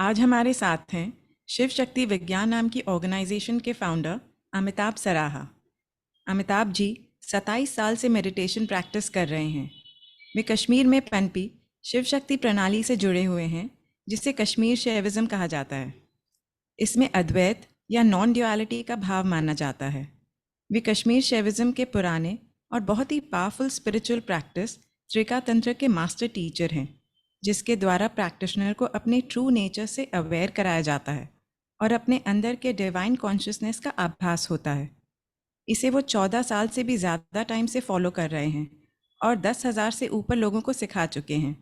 आज हमारे साथ हैं शिव शक्ति विज्ञान नाम की ऑर्गेनाइजेशन के फाउंडर अमिताभ सराहा। अमिताभ जी 27 साल से मेडिटेशन प्रैक्टिस कर रहे हैं। वे कश्मीर में पनपी शिव शक्ति प्रणाली से जुड़े हुए हैं, जिसे कश्मीर शैविज्म कहा जाता है। इसमें अद्वैत या नॉन ड्युअलिटी का भाव माना जाता है। वे कश्मीर शैविज्म के पुराने और बहुत ही पावरफुल स्पिरिचुअल प्रैक्टिस त्रिका तंत्र के मास्टर टीचर हैं, जिसके द्वारा प्रैक्टिशनर को अपने ट्रू नेचर से अवेयर कराया जाता है और अपने अंदर के डिवाइन कॉन्शियसनेस का आभास होता है। इसे वो 14 साल से भी ज़्यादा टाइम से फॉलो कर रहे हैं और 10,000 से ऊपर लोगों को सिखा चुके हैं।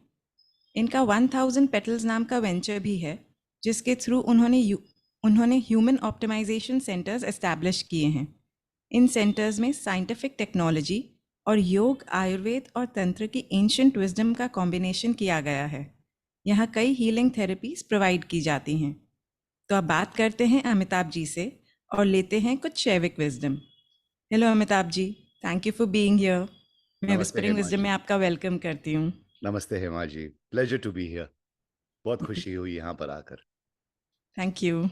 इनका 1000 पेटल्स नाम का वेंचर भी है, जिसके थ्रू उन्होंने ह्यूमन ऑप्टिमाइजेशन सेंटर्स एस्टैब्लिश किए हैं। इन सेंटर्स में साइंटिफिक टेक्नोलॉजी और योग, आयुर्वेद और तंत्र की एंशिएंट विजडम का कॉम्बिनेशन किया गया है। यहाँ कई हीलिंग थेरेपीज प्रोवाइड की जाती हैं। तो अब बात करते हैं अमिताभ जी से और लेते हैं कुछ Shaivic wisdom. Hello Amitabh ji, thank you for being here. मैं नमस्ते विस्परिंग हेमा विजडम में जी। आपका वेलकम करती हूँ। नमस्ते Hema ji. Pleasure to be here. बहुत खुशी हुई यहाँ पर आकर। Thank you.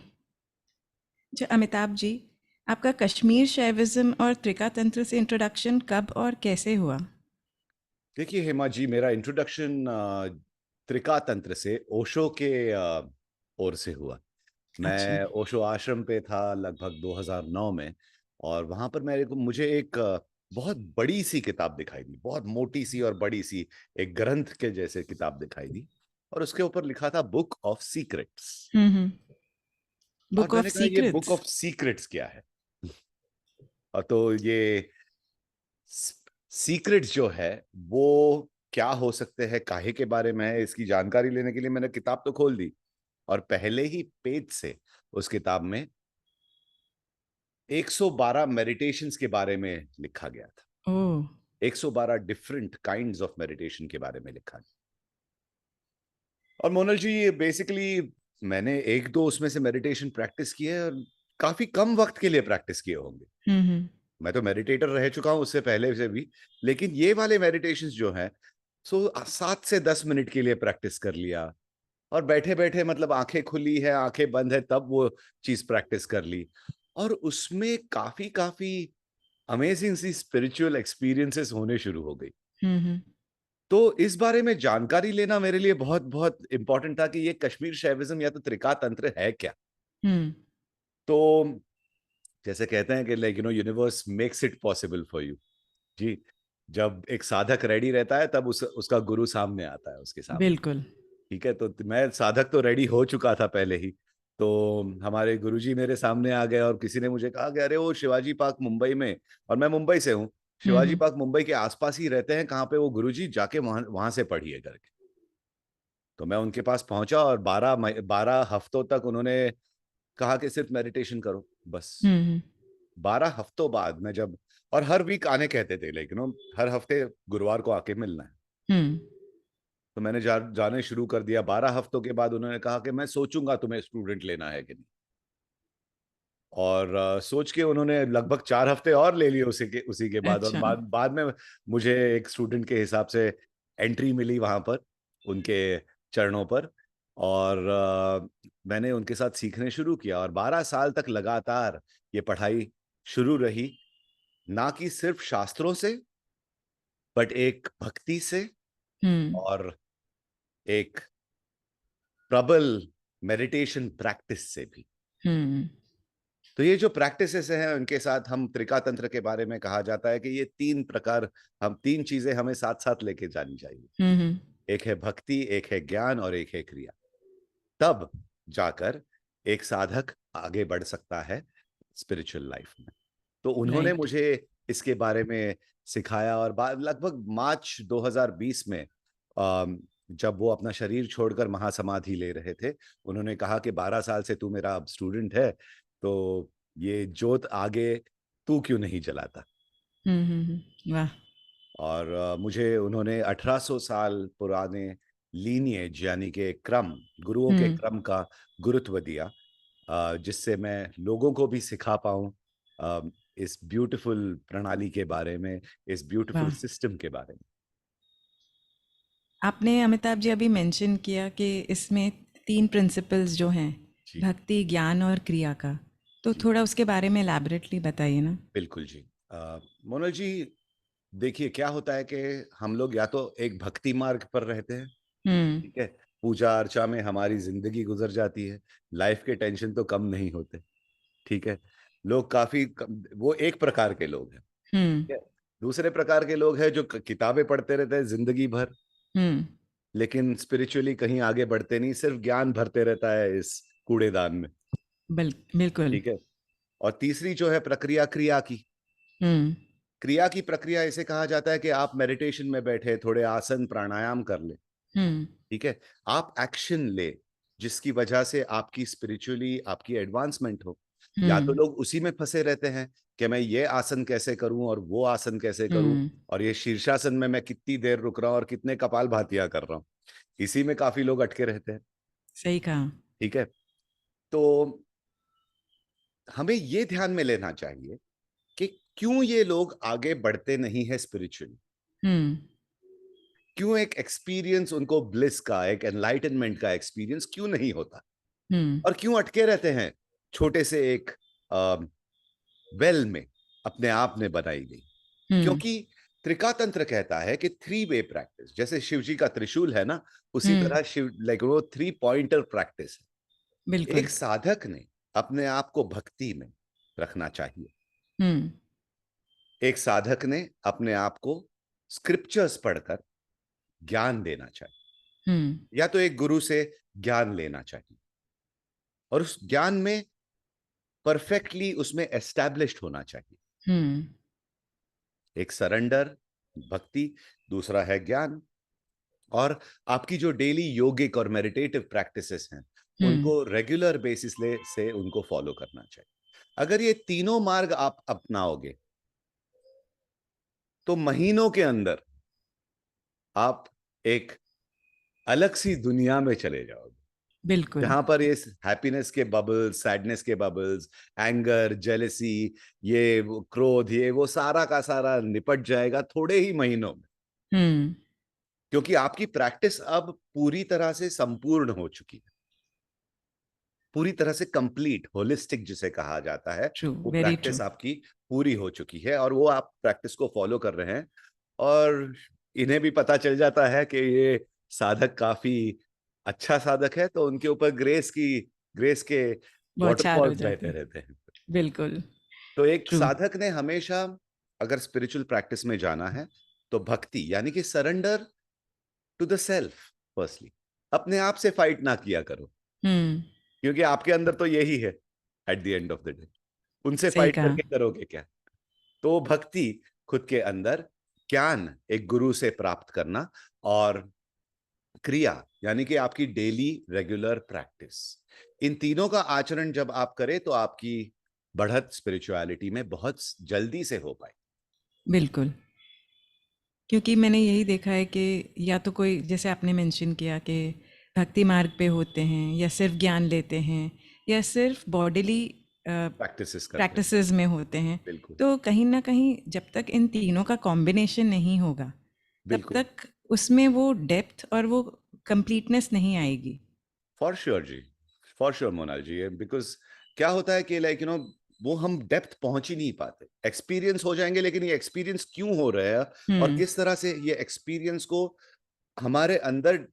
जो अमिताभ जी, आपका कश्मीर शैविज्म और त्रिका तंत्र से इंट्रोडक्शन कब और कैसे हुआ? देखिए हेमा जी, मेरा इंट्रोडक्शन त्रिका तंत्र से ओशो के ओर से हुआ। अच्छा। मैं ओशो आश्रम पे था लगभग 2009 में, और वहां पर मुझे एक बहुत बड़ी सी किताब दिखाई दी, बहुत मोटी सी और बड़ी सी, एक ग्रंथ के जैसे किताब दिखाई दी, और उसके ऊपर लिखा था बुक ऑफ सीक्रेट्स। हम्म। और बुक ऑफ मैंने कहा ये बुक सीक्रेट्स। ऑफ सीक्रेट्स क्या है? और तो ये सीक्रेट्स जो है वो क्या हो सकते हैं, काहे के बारे में है, इसकी जानकारी लेने के लिए मैंने किताब तो खोल दी, और पहले ही पेज से उस किताब में 112 मेडिटेशंस के बारे में लिखा गया था। ओह। 112 डिफरेंट काइंड्स ऑफ मेडिटेशन के बारे में लिखा गया। और मोनल जी, ये बेसिकली मैंने एक दो उसमें से मेडिटेशन प्रैक्टिस किए, और काफी कम वक्त के लिए प्रैक्टिस किए होंगे। हम्म। मैं तो मेडिटेटर रह चुका हूं उससे पहले से भी, लेकिन ये वाले मेडिटेशंस जो हैं, सो 7 से 10 मिनट के लिए प्रैक्टिस कर लिया, और बैठे बैठे मतलब आंखें खुली है आंखें बंद है तब वो चीज प्रैक्टिस कर ली, और उसमें काफी काफी अमेजिंग सी स्पिरिचुअल एक्सपीरियंसेस होने शुरू हो गई। हम्म। तो इस बारे में जानकारी लेना मेरे लिए बहुत बहुत इंपॉर्टेंट था कि ये कश्मीर शैविज्म या तो त्रिका तंत्र है क्या। हम्म। तो जैसे कहते हैं कि like universe makes it possible for you. जी, जब एक साधक रेडी रहता है तब उसका गुरु सामने आता है, उसके सामने। बिल्कुल। ठीक है, तो मैं साधक तो रेडी हो चुका था पहले ही। तो हमारे गुरुजी मेरे सामने आ गए, और किसी ने मुझे कहा कि अरे वो शिवाजी पार्क मुंबई में, और मैं मुंबई से हूँ, शिवाजी हम्म। पार्क मुंबई के आसपास ही रहते हैं, कहाँ पे वो गुरुजी, जाके वहां वहां से पढ़िए करके। तो मैं उनके पास पहुंचा, और 12 हफ्तों तक उन्होंने कहा कि सिर्फ मेडिटेशन करो बस। हम्म। 12 हफ्तों बाद मैं जब, और हर वीक आने कहते थे, लेकिन हर हफ्ते गुरुवार को आके मिलना है। हम्म। तो मैंने जाने शुरू कर दिया। 12 हफ्तों के बाद उन्होंने कहा कि मैं सोचूंगा तुम्हें स्टूडेंट लेना है कि नहीं। और सोच के उन्होंने लगभग 4 हफ्ते और ले लिए उसी के बाद, और अच्छा। बाद में मुझे एक स्टूडेंट के हिसाब से एंट्री मिली वहां पर, उनके चरणों पर। और मैंने उनके साथ सीखने शुरू किया, और 12 साल तक लगातार ये पढ़ाई शुरू रही, ना कि सिर्फ शास्त्रों से, बट एक भक्ति से, हम्म। और एक प्रबल मेडिटेशन प्रैक्टिस से भी। हम्म। तो ये जो प्रैक्टिसेस हैं उनके साथ हम त्रिका तंत्र के बारे में कहा जाता है कि ये 3 प्रकार, हम 3 चीजें हमें साथ साथ लेके जानी चाहिए। हम्म। एक है भक्ति, एक है ज्ञान, और एक है क्रिया। तब जाकर एक साधक आगे बढ़ सकता है स्पिरिचुअल लाइफ में। तो उन्होंने राइट। मुझे इसके बारे में सिखाया, और लगभग मार्च 2020 में जब वो अपना शरीर छोड़कर महासमाधि ले रहे थे, उन्होंने कहा कि 12 साल से तू मेरा अब स्टूडेंट है, तो ये जोत आगे तू क्यों नहीं जलाता। वाह। और मुझे उन्होंने 1800 साल पुराने लीनिएज यानी कि क्रम, गुरुओं के हम्म। क्रम का गुरुत्व दिया, जिससे मैं लोगों को भी सिखा पाऊं इस ब्यूटीफुल प्रणाली के बारे में, इस ब्यूटीफुल वाह। सिस्टम के बारे में। आपने अमिताभ जी अभी मेंशन किया कि इसमें 3 प्रिंसिपल्स जो हैं जी भक्ति, ज्ञान और क्रिया का, तो जी थोड़ा उसके बारे में एलैबोरेटली बताइए ना। बिल्कुल जी। मोनल जी, देखिए क्या होता है कि हम लोग या तो एक भक्ति मार्ग पर रहते हैं, हुँ, ठीक है, पूजा अर्चा में हमारी जिंदगी गुजर जाती है, लाइफ के टेंशन तो कम नहीं होते, ठीक है, लोग वो एक प्रकार के लोग हैं, हुँ, ठीक है। दूसरे प्रकार के लोग हैं जो किताबें पढ़ते रहते हैं जिंदगी भर, हुँ, लेकिन स्पिरिचुअली कहीं आगे बढ़ते नहीं, सिर्फ ज्ञान भरते रहता है इस कूड़ेदान में, बिल्कुल। ठीक है। और तीसरी जो है प्रक्रिया क्रिया की, हुँ, क्रिया की प्रक्रिया इसे कहा जाता है कि आप मेडिटेशन में बैठे थोड़े आसन प्राणायाम कर ले, हुँ, ठीक है, आप एक्शन ले जिसकी वजह से आपकी स्पिरिचुअली आपकी एडवांसमेंट हो। या तो हुँ, लोग उसी में फंसे रहते हैं कि मैं ये आसन कैसे करूं और वो आसन कैसे करूं, हुँ, और ये शीर्षासन में मैं कितनी देर रुक रहा हूं और कितने कपालभातियां कर रहा हूं, इसी में काफी लोग अटके रहते हैं, सही कहा। ठीक है। तो हमें ये ध्यान में लेना चाहिए कि क्यों ये लोग आगे बढ़ते नहीं है स्पिरिचुअली, हुँ, क्यों एक एक्सपीरियंस उनको ब्लिस का, एक एनलाइटनमेंट का एक्सपीरियंस क्यों नहीं होता, हुँ, और क्यों अटके रहते हैं छोटे से एक वेल में अपने आप ने बनाई गई। हुँ, क्योंकि त्रिकातंत्र कहता है कि थ्री वे प्रैक्टिस, जैसे शिव जी का त्रिशूल है ना, उसी हुँ, तरह शिव लाइक वो थ्री पॉइंटर प्रैक्टिस है। बिल्कुल। एक साधक ने अपने आप को भक्ति में रखना चाहिए, हुँ, एक साधक ने अपने आप को स्क्रिप्चर्स पढ़कर ज्ञान देना चाहिए, हुँ, या तो एक गुरु से ज्ञान लेना चाहिए और उस ज्ञान में परफेक्टली उसमें एस्टैब्लिश्ड होना चाहिए। हुँ, एक सरेंडर भक्ति, दूसरा है ज्ञान, और आपकी जो डेली योगिक और मेडिटेटिव प्रैक्टिसेस हैं हुँ, उनको रेगुलर बेसिस से उनको फॉलो करना चाहिए। अगर ये तीनों मार्ग आप अपनाओगे तो महीनों के अंदर आप एक अलग सी दुनिया में चले जाओगे, बिल्कुल। जहां पर ये हैप्पीनेस के बबल्स, सैडनेस के बबल्स, एंगर, जेलेसी, ये क्रोध, ये वो सारा का सारा निपट जाएगा थोड़े ही महीनों में, हुँ, क्योंकि आपकी प्रैक्टिस अब पूरी तरह से संपूर्ण हो चुकी है, पूरी तरह से कंप्लीट होलिस्टिक जिसे कहा जाता है, ट्रू, वो वेरी ट्रू। प्रैक्टिस आपकी पूरी हो चुकी है और वो आप प्रैक्टिस को फॉलो कर रहे हैं। और इन्हें भी पता चल जाता है कि ये साधक काफी अच्छा साधक है, तो उनके ऊपर ग्रेस के बौछार हो वाटरफॉल्स जाते बहते हैं। रहते हैं। बिल्कुल, तो एक ट्रू। साधक ने हमेशा, अगर स्पिरिचुअल प्रैक्टिस में जाना है, तो भक्ति यानी कि surrender to the self firstly, अपने आप से फाइट ना किया करो, हुँ, क्योंकि आपके अंदर तो यही है eight the end of the day, उनसे सही फाइट कहा। करके करोगे क्या। तो भक्ति खुद के अंदर, ज्ञान एक गुरु से प्राप्त करना, और क्रिया यानी कि आपकी डेली रेगुलर प्रैक्टिस, इन तीनों का आचरण जब आप करें तो आपकी बढ़त स्पिरिचुअलिटी में बहुत जल्दी से हो पाए। बिल्कुल, क्योंकि मैंने यही देखा है कि या तो कोई जैसे आपने मेंशन किया कि भक्ति मार्ग पे होते हैं या सिर्फ ज्ञान लेते हैं या सिर्फ बॉडीली प्रैक्टिसेस करते हैं, प्रैक्टिसेस में होते हैं, बिल्कुल तो कहीं ना कहीं जब तक इन तीनों का कॉम्बिनेशन नहीं होगा तब बिल्कुल। तक उसमें वो डेप्थ और वो कंप्लीटनेस नहीं आएगी। फॉर श्योर जी, for sure Monal ji, because क्या होता है कि लाइक वो हम डेप्थ पहुंच ही नहीं पाते, एक्सपीरियंस हो जाएंगे, लेकिन ये एक्सपीरियंस क्यों हो रहा है और हम्म। किस तरह से ये एक्सपीरियंस को हमारे अंदर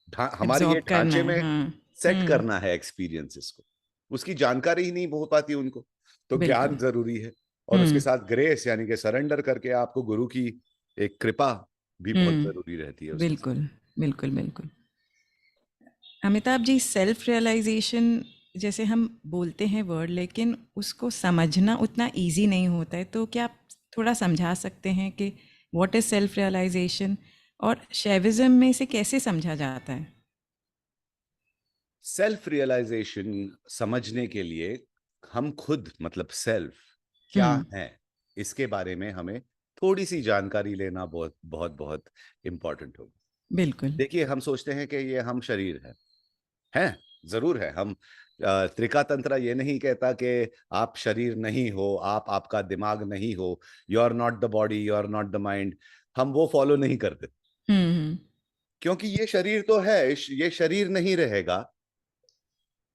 हमारे ये एब्जॉर्ब करना ढांचे है, में हाँ। सेट हम्म। करना है एक्सपीरियंसेस को, उसकी जानकारी ही नहीं हो पाती उनको। तो ज्ञान बिल्कुल। जरूरी है, और उसके हम्म। साथ ग्रेस यानी कि सरेंडर करके आपको गुरु की एक कृपा भी बहुत जरूरी रहती है उसके साथ। बिल्कुल, बिल्कुल, बिल्कुल। अमिताभ जी, सेल्फ रियलाइजेशन जैसे हम बोलते हैं वर्ड, लेकिन उसको समझना उतना इजी नहीं होता है, तो क्या आप थोड़ा समझा सकते हैं कि व्हाट इज़ सेल्फ रियलाइजेशन और शैविज्म में इसे कैसे समझा जाता है? सेल्फ रियलाइजेशन समझने के लिए हम खुद मतलब सेल्फ क्या हम्म। है, इसके बारे में हमें थोड़ी सी जानकारी लेना बहुत बहुत बहुत इंपॉर्टेंट होगा। बिल्कुल। देखिए, हम सोचते हैं कि ये हम शरीर है, जरूर है हम। त्रिका तंत्र ये नहीं कहता कि आप शरीर नहीं हो, आप आपका दिमाग नहीं हो, you are not the body, you are not the mind, हम वो फॉलो नहीं करते। हम्म। क्योंकि ये शरीर तो है, ये शरीर नहीं रहेगा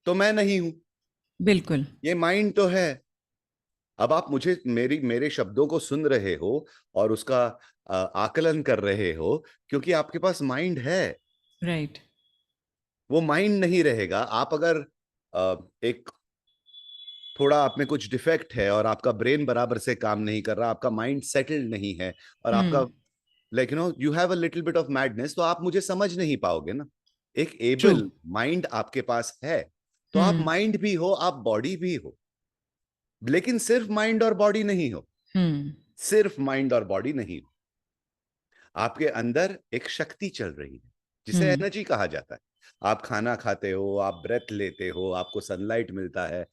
तो मैं नहीं हूं, बिल्कुल। ये माइंड तो है। अब आप मुझे मेरे शब्दों को सुन रहे हो और उसका आकलन कर रहे हो, क्योंकि आपके पास माइंड है। राइट। वो माइंड नहीं रहेगा। आप अगर एक थोड़ा आप में कुछ डिफेक्ट है और आपका ब्रेन बराबर से काम नहीं कर रहा, आपका माइंड सेटल्ड नहीं है, और आपका like you have a little bit of madness, तो आप मुझे समझ नहीं पाओगे ना। एक ट्रू। एबल माइंड आपके पास है, तो आप माइंड भी हो, आप बॉडी भी हो, लेकिन सिर्फ माइंड और बॉडी नहीं हो। सिर्फ माइंड और बॉडी नहीं हो, आपके अंदर एक शक्ति चल रही है जिसे एनर्जी कहा जाता है। आप खाना खाते हो, आप ब्रेथ लेते हो, आपको सनलाइट मिलता है,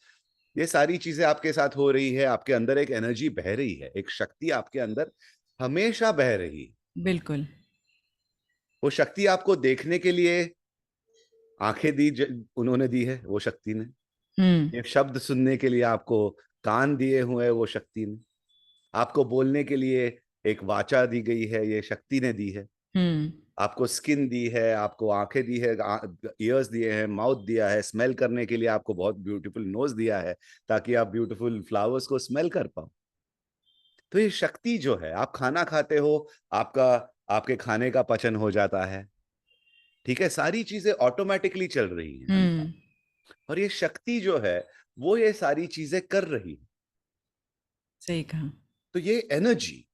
ये सारी चीजें आपके साथ हो रही है। आपके अंदर एक एनर्जी बह रही है, एक शक्ति आपके अंदर हमेशा बह रही है। बिल्कुल। वो शक्ति आपको देखने के लिए आंखें उन्होंने दी है, वो शक्ति ने। ये शब्द सुनने के लिए आपको कान दिए हुए हैं, वो शक्ति ने। आपको बोलने के लिए एक वाचा दी गई है, ये शक्ति ने दी है। आपको स्किन दी है, आपको आंखें दी है, ईयर्स दिए हैं, माउथ दिया है, स्मेल करने के लिए आपको बहुत ब्यूटीफुल नोज दिया है ताकि आप ब्यूटीफुल फ्लावर्स को स्मेल कर पाओ। तो ये शक्ति जो है, आप खाना खाते हो, आपका आपके खाने का पचन हो जाता है, ठीक है, सारी चीजें ऑटोमेटिकली चल रही हैं अंदर। और ये शक्ति जो है वो ये सारी चीजें कर रही है। सही कहा। तो ये एनर्जी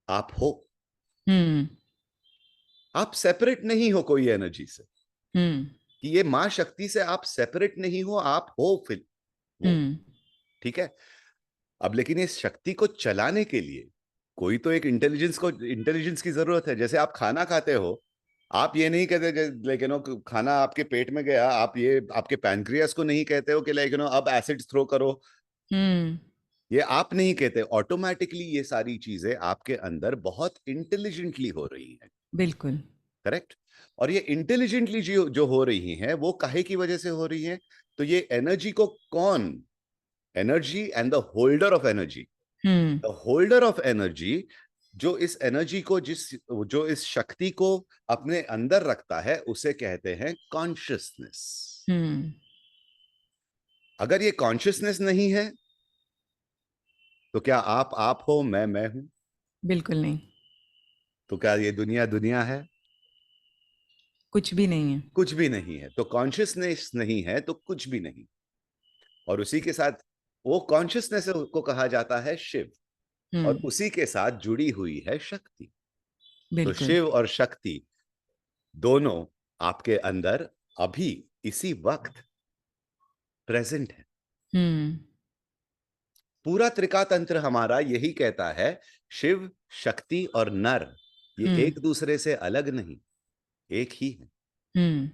आप हो, हम्म। आप सेपरेट नहीं हो कोई एनर्जी से, हम्म। कि ये मां शक्ति से आप सेपरेट नहीं हो, आप हो फिर वो, ठीक है। अब लेकिन इस शक्ति को चलाने के लिए कोई तो एक इंटेलिजेंस की जरूरत है। जैसे आप खाना खाते हो, आप ये नहीं कहते लेकिन खाना आपके पेट में गया, आप ये आपके पैनक्रियास को नहीं कहते हो कि लेकिन अब एसिड थ्रो करो, ये आप नहीं कहते। ऑटोमेटिकली ये सारी चीजें आपके अंदर बहुत इंटेलिजेंटली हो रही हैं। बिल्कुल। करेक्ट। और ये इंटेलिजेंटली जो जो हो रही हैं वो काहे की वजह से हो रही हैं? तो ये एनर्जी को कौन, energy and the holder of energy, the holder of energy, जो इस एनर्जी को जो इस शक्ति को अपने अंदर रखता है, उसे कहते हैं कॉन्शियसनेस। अगर ये कॉन्शियसनेस नहीं है तो क्या आप हो, मैं हूं? बिल्कुल नहीं। तो क्या ये दुनिया दुनिया है? कुछ भी नहीं है। कुछ भी नहीं है। तो कॉन्शियसनेस नहीं है तो कुछ भी नहीं। और उसी के साथ वो कॉन्शियसनेस को कहा जाता है शिव, और उसी के साथ जुड़ी हुई है शक्ति। तो बिल्कुल। शिव और शक्ति दोनों आपके अंदर अभी इसी वक्त प्रेजेंट है। पूरा त्रिकातंत्र हमारा यही कहता है, शिव, शक्ति और नर ये एक दूसरे से अलग नहीं, एक ही है।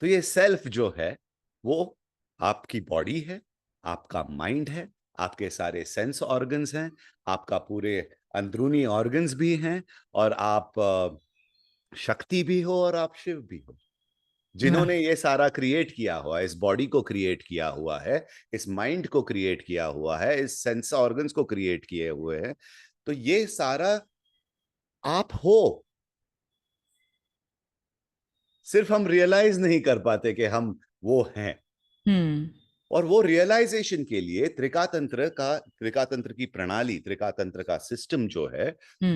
तो ये सेल्फ जो है वो आपकी बॉडी है, आपका माइंड है, आपके सारे सेंस ऑर्गन्स हैं, आपका पूरे अंदरूनी ऑर्गन्स भी हैं, और आप शक्ति भी हो और आप शिव भी हो। वाह। जिन्होंने ये सारा क्रिएट किया हुआ है, इस बॉडी को क्रिएट किया हुआ है, इस माइंड को क्रिएट किया हुआ है, इस सेंस ऑर्गन्स को क्रिएट किए हुए हैं, तो ये सारा आप हो। सिर्फ हम रियलाइज नहीं कर पाते कि हम वो हैं। और वो रियलाइजेशन के लिए त्रिकातंत्र की प्रणाली, त्रिकातंत्र का सिस्टम जो है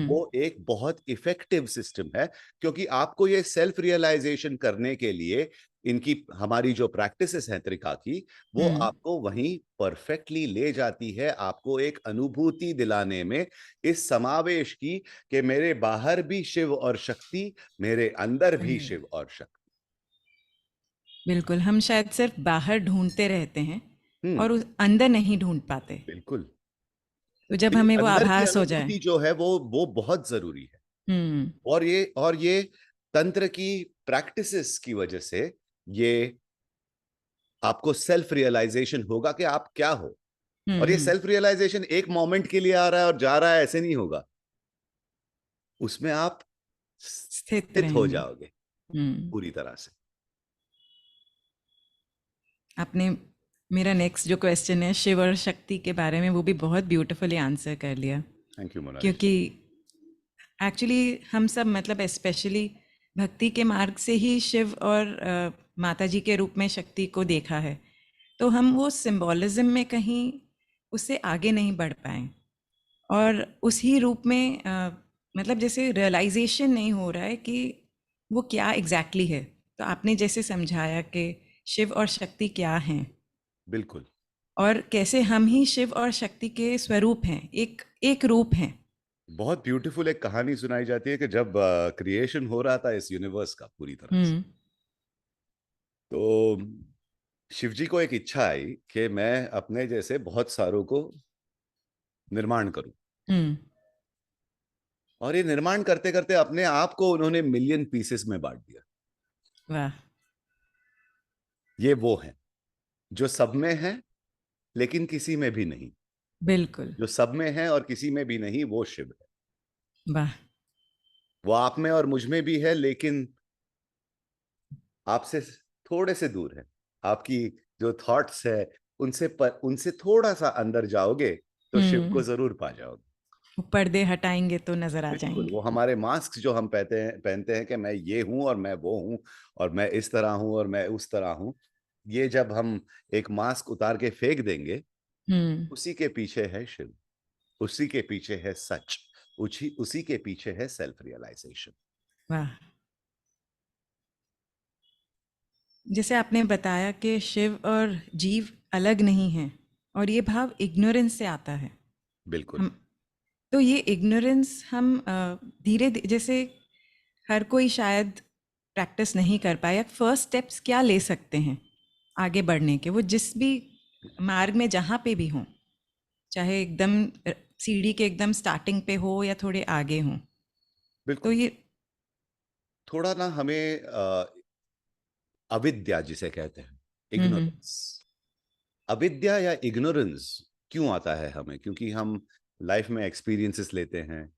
वो एक बहुत इफेक्टिव सिस्टम है। क्योंकि आपको ये सेल्फ रियलाइजेशन करने के लिए इनकी हमारी जो प्रैक्टिसेस हैं त्रिका की, वो आपको वहीं परफेक्टली ले जाती है, आपको एक अनुभूति दिलाने में इस समावेश की, कि मेरे बाहर भी शिव और शक्ति, मेरे अंदर भी शिव और शक्ति। बिल्कुल। हम शायद सिर्फ बाहर ढूंढते रहते हैं हम्म। और उस अंदर नहीं ढूंढ पाते। बिल्कुल। तो जब तो ये हमें वो अंदर की आभास हो जाए। अनुभूति जो है वो बहुत जरूरी है। हम्म। और ये तंत्र की प्रैक्टिसेस की वजह से ये आपको सेल्फ रियलाइजेशन होगा कि आप क्या हो। और ये सेल्फ रियलाइजेशन एक मोमेंट के लिए आ रहा है और जा रहा है, ऐसे नहीं होगा। उसमें आप स्थित स्थित हो रहेंगे। जाओगे पूरी तरह से। आपने मेरा नेक्स्ट जो क्वेश्चन है शिव और शक्ति के बारे में, वो भी बहुत ब्यूटीफुली आंसर कर लिया। Thank you Monalisa. क्योंकि एक्चुअली हम सब मतलब स्पेशली भक्ति के मार्ग से ही शिव और माता जी के रूप में शक्ति को देखा है, तो हम वो सिंबॉलिज्म में कहीं उससे आगे नहीं बढ़ पाए और उसी रूप में मतलब जैसे रियलाइजेशन नहीं हो रहा है कि वो क्या एग्जैक्टली है। तो आपने जैसे समझाया कि शिव और शक्ति क्या हैं बिल्कुल। और कैसे हम ही शिव और शक्ति के स्वरूप हैं, एक एक रूप हैं। बहुत ब्यूटीफुल एक कहानी सुनाई जाती है कि जब क्रिएशन हो रहा था इस यूनिवर्स का पूरी तरह से, हम्म। तो शिव जी को एक इच्छा आई कि मैं अपने जैसे बहुत सारों को निर्माण करूं। हम्म। और ये निर्माण करते करते अपने आप को उन्होंने मिलियन पीसेस में बांट दिया। वाह। ये वो है जो सब में है लेकिन किसी में भी नहीं। बिल्कुल। जो सब में है और किसी में भी नहीं, वो शिव है। वाह। वो आप में और मुझ में भी है, लेकिन आपसे थोड़े से दूर है। आपकी जो थॉट्स है उनसे थोड़ा सा अंदर जाओगे तो शिव को हम्म। जरूर पा जाओगे। वो पर्दे हटाएंगे तो नजर आ बिल्कुल, जाएंगे। वो हमारे मास्क जो हम पहनते हैं कि मैं ये हूं और मैं वो हूं और मैं इस तरह हूं और मैं उस तरह हूं, ये जब हम एक मास्क उतार के फेंक देंगे, हम्म। उसी के पीछे है शिव, उसी के पीछे है सच, उसी उसी के पीछे है सेल्फ रियलाइजेशन। वाह। जैसे आपने बताया कि शिव और जीव अलग नहीं हैं और ये भाव इग्नोरेंस से आता है। बिल्कुल। हम तो ये इग्नोरेंस हम धीरे जैसे हर कोई शायद प्रैक्टिस नहीं कर पाया, फर्स्ट स्टेप्स क्या ले सकते हैं आगे बढ़ने के, वो जिस भी मार्ग में जहाँ पे भी हों, चाहे एकदम सीढ़ी के एकदम स्टार्टिंग पे हो या थोड़े आगे हों। तो बिल्कुल। ये थोड़ा ना हमें अविद्या जिसे कहते हैं, हम्म। इग्नोरेंस, अविद्या या इग्नोरेंस क्यों आता है हमें? क्योंकि हम लाइफ में एक्सपीरियंसेस लेते हैं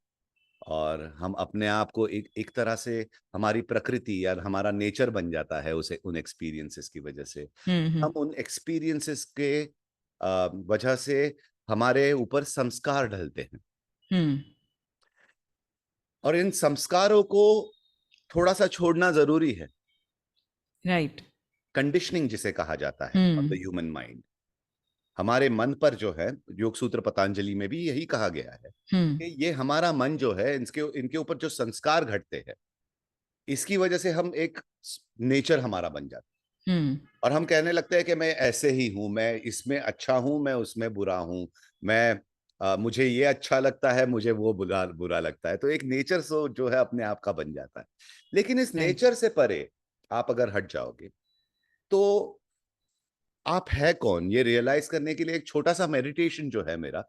और हम अपने आप को एक तरह से, हमारी प्रकृति या हमारा नेचर बन जाता है उसे, उन एक्सपीरियंसेस की वजह से। हम्म। हम उन एक्सपीरियंसेस के वजह से हमारे ऊपर संस्कार ढलते हैं हम्म। और इन संस्कारों को थोड़ा सा छोड़ना जरूरी है। राइट। कंडीशनिंग जिसे कहा जाता है of the hmm. Human mind, हमारे मन पर जो है, योग सूत्र पतंजलि में भी यही कहा गया है हम्म। कि ये हमारा मन जो है, इनके इनके ऊपर जो संस्कार घटते हैं, इसकी वजह से हम एक नेचर हमारा बन जाता है हम्म। और हम कहने लगते हैं कि मैं ऐसे ही हूं, मैं इसमें अच्छा हूं, मैं उसमें बुरा हूं, मैं मुझे ये अच्छा लगता है, मुझे वो बुरा बुरा लगता है। तो एक नेचर सो जो है अपने आप का बन जाता है। लेकिन इस राइट। नेचर से परे आप अगर हट जाओगे तो आप है कौन, ये रियलाइज करने के लिए एक छोटा सा मेडिटेशन जो है मेरा,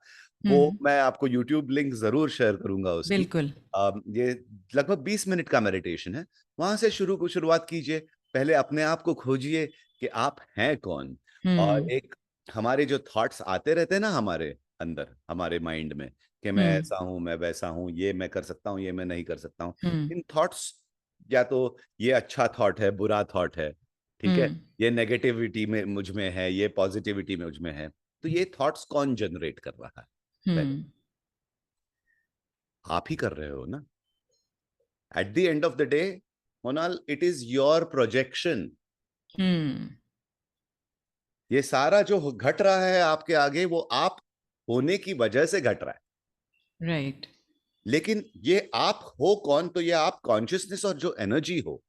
वो हम्म। मैं आपको यूट्यूब लिंक जरूर शेयर करूंगा उसकी। बिल्कुल। ये लगभग 20 मिनट का मेडिटेशन है। वहां से शुरुआत कीजिए। पहले अपने आप को खोजिए कि आप हैं कौन। और हम्म। एक, हमारे जो थॉट्स आते रहते हैं ना हमारे अंदर, हमारे माइंड में, कि मैं हम्म। ऐसा हूं, मैं वैसा हूं, ये मैं कर सकता हूँ, ये मैं नहीं कर सकता हूँ। हम्म। इन थॉट्स, या तो ये अच्छा थॉट है, बुरा थॉट है, ठीक है, हम्म। ये नेगेटिविटी में मुझ में है, ये पॉजिटिविटी में मुझ में है, तो ये थॉट्स कौन जनरेट कर रहा है? पहले हम्म। आप ही कर रहे हो ना। At the end of the day, Monal, it is your projection. Hmm. ये सारा जो घट रहा है आपके आगे, वो आप होने की वजह से घट रहा है। राइट। लेकिन ये आप हो कौन? तो ये आप कॉन्शियसनेस और जो एनर्जी हो,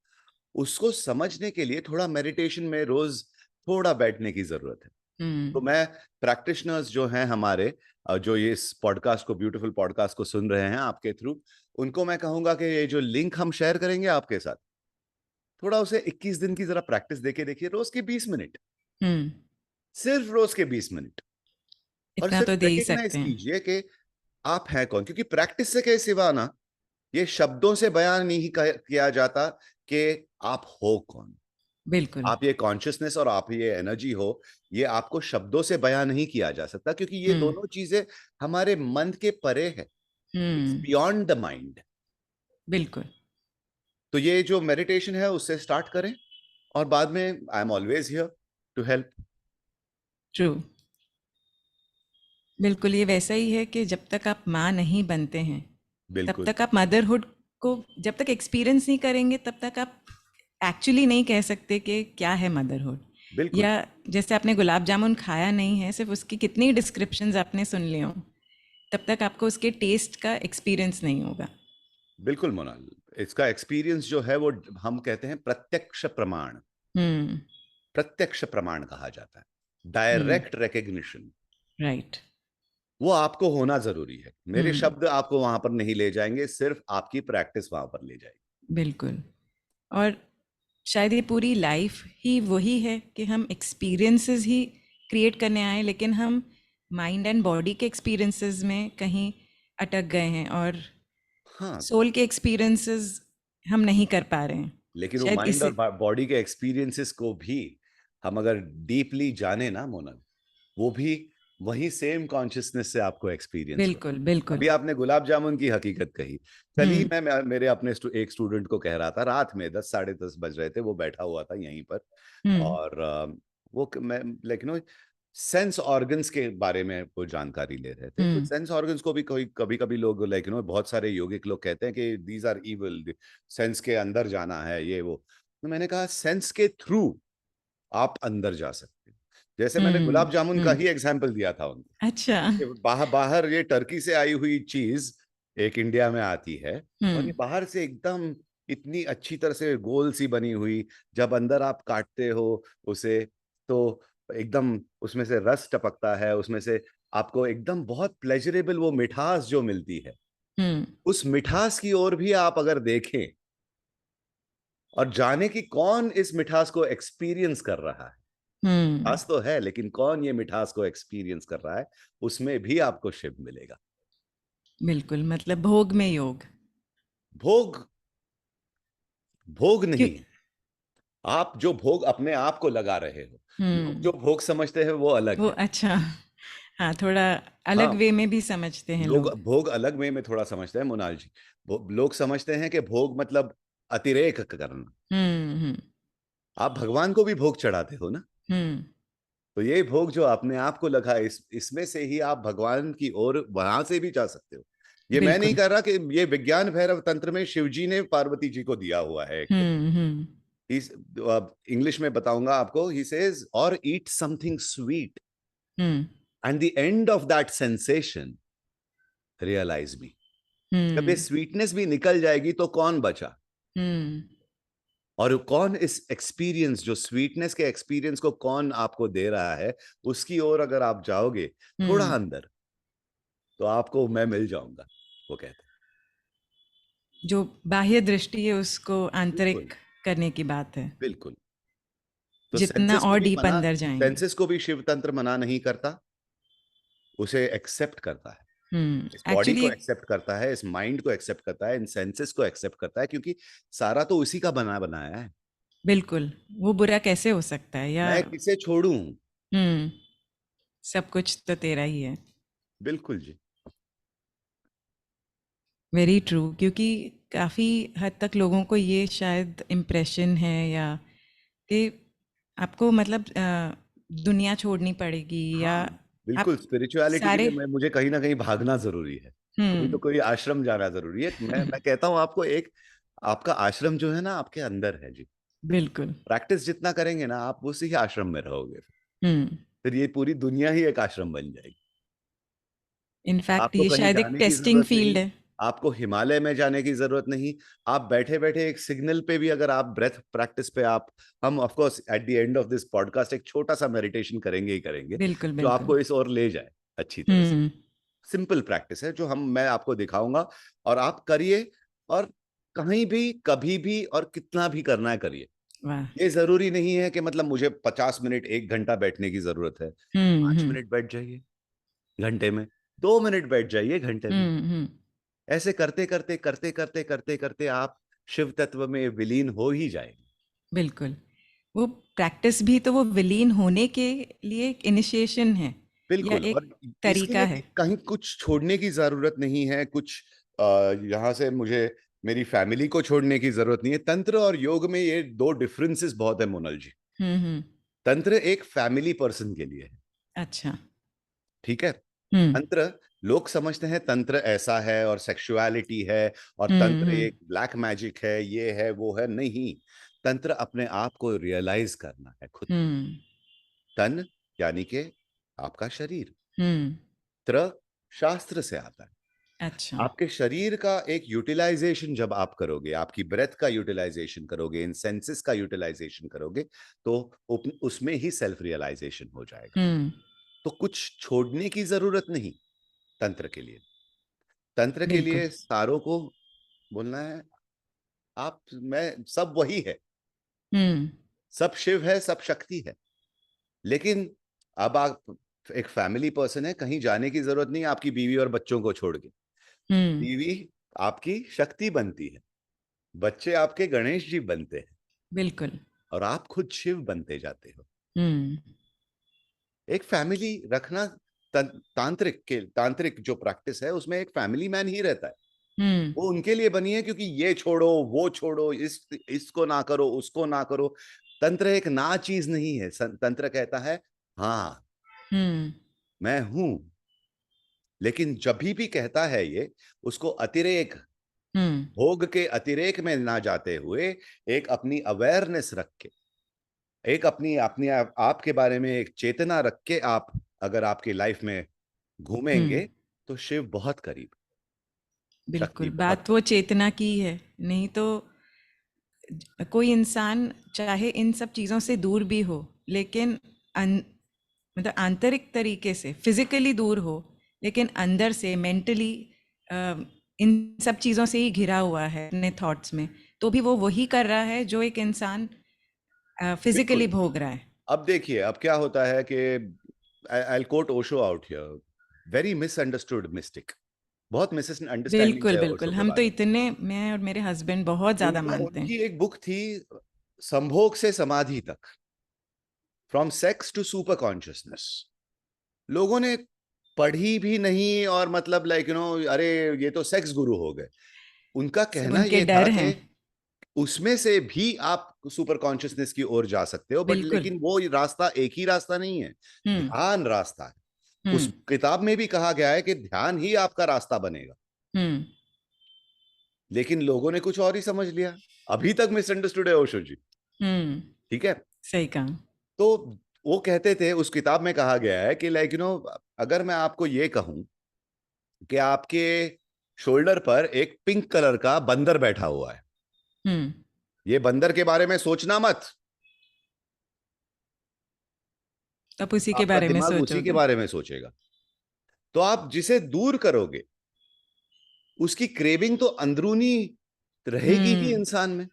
उसको समझने के लिए थोड़ा मेडिटेशन में रोज थोड़ा बैठने की जरूरत है। तो हम्म। मैं प्रैक्टिशनर्स जो हैं हमारे, जो ये इस पॉडकास्ट को, ब्यूटीफुल पॉडकास्ट को सुन रहे हैं आपके थ्रू, उनको मैं कहूंगा कि ये जो लिंक हम शेयर करेंगे आपके साथ, थोड़ा उसे 21 दिन की जरा प्रैक्टिस देके देखिए, रोज के 20 मिनट, हम्म। सिर्फ रोज के 20 मिनट। और इतना सिर्फ तो दे ही रिकग्नाइज सकते हैं। कीजिए कि आप हैं कौन। क्योंकि प्रैक्टिस से के सिवा ना, ये शब्दों से बयान नहीं किया जाता कि आप हो कौन। बिल्कुल। आप ये कॉन्शियसनेस और आप ये एनर्जी हो, ये आपको शब्दों से बयान नहीं किया जा सकता, क्योंकि ये हम्म। दोनों चीजें हमारे मन के परे है। It's hmm. Beyond the mind. बिल्कुल। तो ये जो मेडिटेशन है उससे स्टार्ट करें, और बाद में I am always here to help. True. बिल्कुल ये वैसा ही है कि जब तक आप माँ नहीं बनते हैं तब बिल्कुल तक आप मदरहुड को जब तक एक्सपीरियंस नहीं करेंगे तब तक आप एक्चुअली नहीं कह सकते कि क्या है मदरहुड। बिल्कुल या जैसे आपने गुलाब जामुन खाया नहीं है, सिर्फ उसकी कितनी डिस्क्रिप्शंस आपने सुन ली हो, तब तक आपको उसके टेस्ट का एक्सपीरियंस नहीं होगा। बिल्कुल मोनाल, इसका एक्सपीरियंस जो है वो हम कहते हैं प्रत्यक्ष प्रमाण। हम्म। प्रत्यक्ष प्रमाण कहा जाता है, हम्म। Direct recognition. राइट। वो आपको होना जरूरी है। मेरे हम्म। शब्द आपको वहां पर नहीं ले जाएंगे, सिर्फ आपकी प्रैक्टिस वहां पर ले जाएगी। बिल्कुल। और शायद ये पूरी लाइफ ही वही है कि हम एक्सपीरियंसेस ही क्रिएट करने आए, लेकिन हम माइंड एंड बॉडी के एक्सपीरियंसेस में कहीं अटक गए हैं और हाँ, सोल के एक्सपीरियंसेस हम नहीं कर पा रहे हैं। लेकिन वो शायद माइंड और इसे। बॉडी के एक्सपीरियंसेस को भी हम अगर डीपली जाने ना मोनल, वो भी वही सेम कॉन्शियसनेस से आपको एक्सपीरियंस हो। बिल्कुल बिल्कुल। अभी आपने गुलाब जामुन की हकीकत कही। कल ही हम्म। मेरे अपने एक स्टूडेंट को कह रहा था, रात में 10 साढ़े 10 बज रहे थे, वो बैठा हुआ था यहीं पर। हम्म। और मैं लेकिन सेंस ऑर्गन्स के बारे में वो जानकारी ले रहे थे। तो हम्म। सेंस ऑर्गन्स को भी कोई कभी कभी लोग बहुत सारे योगिक लोग कहते हैं कि दीज आर इविल, सेंस के अंदर जाना है ये वो। तो मैंने कहा सेंस के थ्रू आप अंदर जा सकते हैं। जैसे मैंने हम्म। गुलाब जामुन का हम्म। ही एग्जाम्पल दिया था उनको अच्छा। कि बाहर बाहर ये टर्की से आई हुई चीज एक इंडिया में आती है, और ये हम्म। बाहर से एकदम इतनी अच्छी तरह से गोल सी बनी हुई, जब अंदर आप काटते हो उसे, तो एकदम उसमें से रस टपकता है, उसमें से आपको एकदम बहुत प्लेजरेबल वो मिठास जो मिलती है। हम्म। उस मिठास की ओर भी आप अगर देखें और जाने कि कौन इस मिठास को एक्सपीरियंस कर रहा है। हम्म। मिठास तो है, लेकिन कौन ये मिठास को एक्सपीरियंस कर रहा है, उसमें भी आपको शिव मिलेगा। बिल्कुल, मतलब भोग में योग। भोग भोग क्यों? नहीं है। आप जो भोग अपने आप को लगा रहे हो, लोग हम्म। जो भोग समझते हैं वो अलग वो है। अच्छा। हाँ, थोड़ा अलग हाँ, वे में भी समझते हैं लोग लोग। भोग अलग में थोड़ा समझते हैं मोनाल जी। लोग समझते हैं कि भोग मतलब अतिरेक करना। हम्म। आप भगवान को भी भोग चढ़ाते हो ना। हम्म। तो ये भोग जो अपने आप को लगा, इसमें से ही आप भगवान की ओर वहां से भी जा सकते हो। ये मैं नहीं बिल्कुल। कर रहा कि ये विज्ञान भैरव तंत्र में शिव जी ने पार्वती जी को दिया हुआ है एक। हम्म। इंग्लिश में बताऊंगा आपको, ही सेज और eat something sweet hmm. And the end of that sensation realise me. जब ये हम्म। स्वीटनेस भी निकल जाएगी तो कौन बचा? हम्म। और कौन इस एक्सपीरियंस, जो स्वीटनेस के एक्सपीरियंस को कौन आपको दे रहा है, उसकी ओर अगर आप जाओगे थोड़ा हम्म। अंदर, तो आपको मैं मिल जाऊंगा, वो कहते हैं। जो बाह्य दृष्टि है उसको बिल्कुल आंतरिक करने की बात है। बिल्कुल। तो जितना और डीप अंदर जाएंगे। सेंसेस को भी शिव तंत्र मना नहीं करता, उसे एक्सेप्ट करता है। इस बॉडी एक्चुअली को एक्सेप्ट करता है, इस माइंड को एक्सेप्ट करता है, इन सेंसेस को एक्सेप्ट करता है, क्योंकि सारा तो उसी का बनाया है। बिल्कुल, वो बुरा कैसे हो सकता है? या मैं किसे छोड़ूं? हम्म। सब कुछ तो तेरा ही है। बिल्कुल जी। वेरी ट्रू, क्योंकि काफ़ी हद तक लोगों को ये शायद इम्प्रेशन है या कि आपको मतलब दुनिया छोड़नी पड़ेगी या हाँ, बिल्कुल। आप स्पिरिचुअलिटी के सारे। लिए मुझे कहीं ना कहीं भागना जरूरी है। कोई तो हम्म। कोई आश्रम जाना जरूरी है। मैं कहता हूँ आपको, एक आपका आश्रम जो है ना आपके अंदर है जी। बिल्कुल। प्रैक्टिस जितना करेंगे ना आप, उसी आश्रम में रहोगे। हम्म। फिर ये पूरी दुनिया ही एक आश्रम बन जाएगी। इनफैक्ट आपको ये कहीं शायद एक जाने की टेस्टिंग जरूरत फील्ड नहीं, है। आपको हिमालय में जाने की जरूरत नहीं। आप बैठे बैठे एक सिग्नल पे भी अगर आप ब्रेथ प्रैक्टिस पे आप, हम of course eight the end of this podcast एक छोटा सा मेडिटेशन करेंगे ही करेंगे, बिल्कुल जो बिल्कुल। आपको इस ओर ले जाए अच्छी तरह से। हम्म। सिंपल प्रैक्टिस है जो मैं आपको दिखाऊंगा, और आप करिए। और कहीं भी कभी भी और कितना भी करना है करिए। वाह। ये जरूरी नहीं है कि मतलब मुझे 50 मिनट 1 घंटा बैठने की जरूरत है। पांच हम्म। मिनट बैठ जाइए घंटे में, 2 मिनट बैठ जाइए घंटे में। हम्म। ऐसे करते करते करते करते करते करते आप शिव तत्व में विलीन हो ही जाएंगे। बिल्कुल। वो प्रैक्टिस भी तो वो विलीन होने के लिए एक इनिशिएशन है या बिल्कुल। एक और इसके तरीका लिए है। कहीं कुछ छोड़ने की जरूरत नहीं है, कुछ यहाँ से मुझे मेरी फैमिली को छोड़ने की जरूरत नहीं है। तंत्र और योग में ये दो डिफरेंसेस बहुत है मोनल जी। हम्म। तंत्र एक फैमिली पर्सन के लिए है, अच्छा। ठीक है। हम्म। तंत्र लोग समझते हैं तंत्र ऐसा है और सेक्सुअलिटी है और तंत्र हम्म। एक ब्लैक मैजिक है, ये है वो है, नहीं। तंत्र अपने आप को रियलाइज करना है खुद में। हम्म। तन यानी कि आपका शरीर, हम्म। त्र शास्त्र से आता है। अच्छा। आपके शरीर का एक यूटिलाइजेशन जब आप करोगे, आपकी ब्रेथ का यूटिलाइजेशन करोगे, इन सेंसेस का यूटिलाइजेशन करोगे, तो उसमें ही सेल्फ रियलाइजेशन हो जाएगा। हम्म। तो कुछ छोड़ने की जरूरत नहीं तंत्र के लिए। तंत्र के बिल्कुल। लिए सारों को बोलना है, आप मैं सब वही है, हम्म। सब शिव है, सब शक्ति है। लेकिन अब आप एक फैमिली पर्सन है, कहीं जाने की जरूरत नहीं आपकी बीवी और बच्चों को छोड़ के। हम्म। बीवी आपकी शक्ति बनती है, बच्चे आपके गणेश जी बनते हैं, बिल्कुल। और आप खुद शिव बनते जाते हो। हम्म। एक फैमिली रखना, तांत्रिक जो प्रैक्टिस है उसमें एक फैमिली मैन ही रहता है। हम्म। वो उनके लिए बनी है, क्योंकि ये छोड़ो वो छोड़ो, इसको ना करो उसको ना करो। तंत्र एक ना चीज नहीं है। तंत्र कहता है हाँ हम्म। मैं हूं, लेकिन जब भी कहता है ये, उसको अतिरेक, हम्म। भोग के अतिरेक में ना जाते हुए, एक अपनी अवेयरनेस रख के, एक अपनी अपनी आप के बारे में एक चेतना रख के, आप अगर आपकी लाइफ में हम्म। घूमेंगे, तो शिव बहुत करीब, शक्ति बिल्कुल, बहुत बात वो करीब। चेतना की है। नहीं तो कोई इंसान चाहे इन सब चीज़ों से दूर भी हो, लेकिन मतलब आंतरिक तरीके से फिजिकली दूर हो, लेकिन अंदर से मेंटली इन सब चीज़ों से ही घिरा हुआ है अपने थॉट्स में, तो भी वो वही कर रहा है जो एक इंसान फिजिकली बिल्कुल। भोग रहा है। अब देखिए, अब क्या होता है कि I quote Osho out here, very misunderstood mistake. बहुत मिसअंडरस्टैंडिंग्स बिल्कुल है ओशो बिल्कुल, के हम तो बारे में। इतने, मैं और मेरे हस्बैंड बहुत ज़्यादा मानते हैं। उनकी एक बुक थी, संभोग se Samadhi tak, from sex to super consciousness. लोगों ने पढ़ी भी नहीं, और मतलब लाइक अरे ये तो सेक्स गुरु हो गए। उनका सब कहना उनके ये था डर हैं। कि उसमें से भी आप सुपर कॉन्शियसनेस की ओर जा सकते हो, बट बिल्कुल। लेकिन वो रास्ता एक ही रास्ता नहीं है, हम्म। ध्यान रास्ता है। उस हम्म। किताब में भी कहा गया है कि ध्यान ही आपका रास्ता बनेगा। हम्म। लेकिन लोगों ने कुछ और ही समझ लिया। अभी तक मिसअंडरस्टूड है ओशो जी। हम्म। ठीक है। सही कहा। तो वो कहते थे, उस किताब में कहा गया है कि लाइक अगर मैं आपको ये कहूं कि आपके शोल्डर पर एक पिंक कलर का बंदर बैठा हुआ है, हम्म। ये बंदर के बारे में सोचना मत, आप उसी के आपका बारे में दिमाग उसी के सोचोगे। बारे में सोचेगा। तो आप जिसे दूर करोगे, उसकी क्रेविंग तो अंदरूनी रहेगी ही हम्म। इंसान में।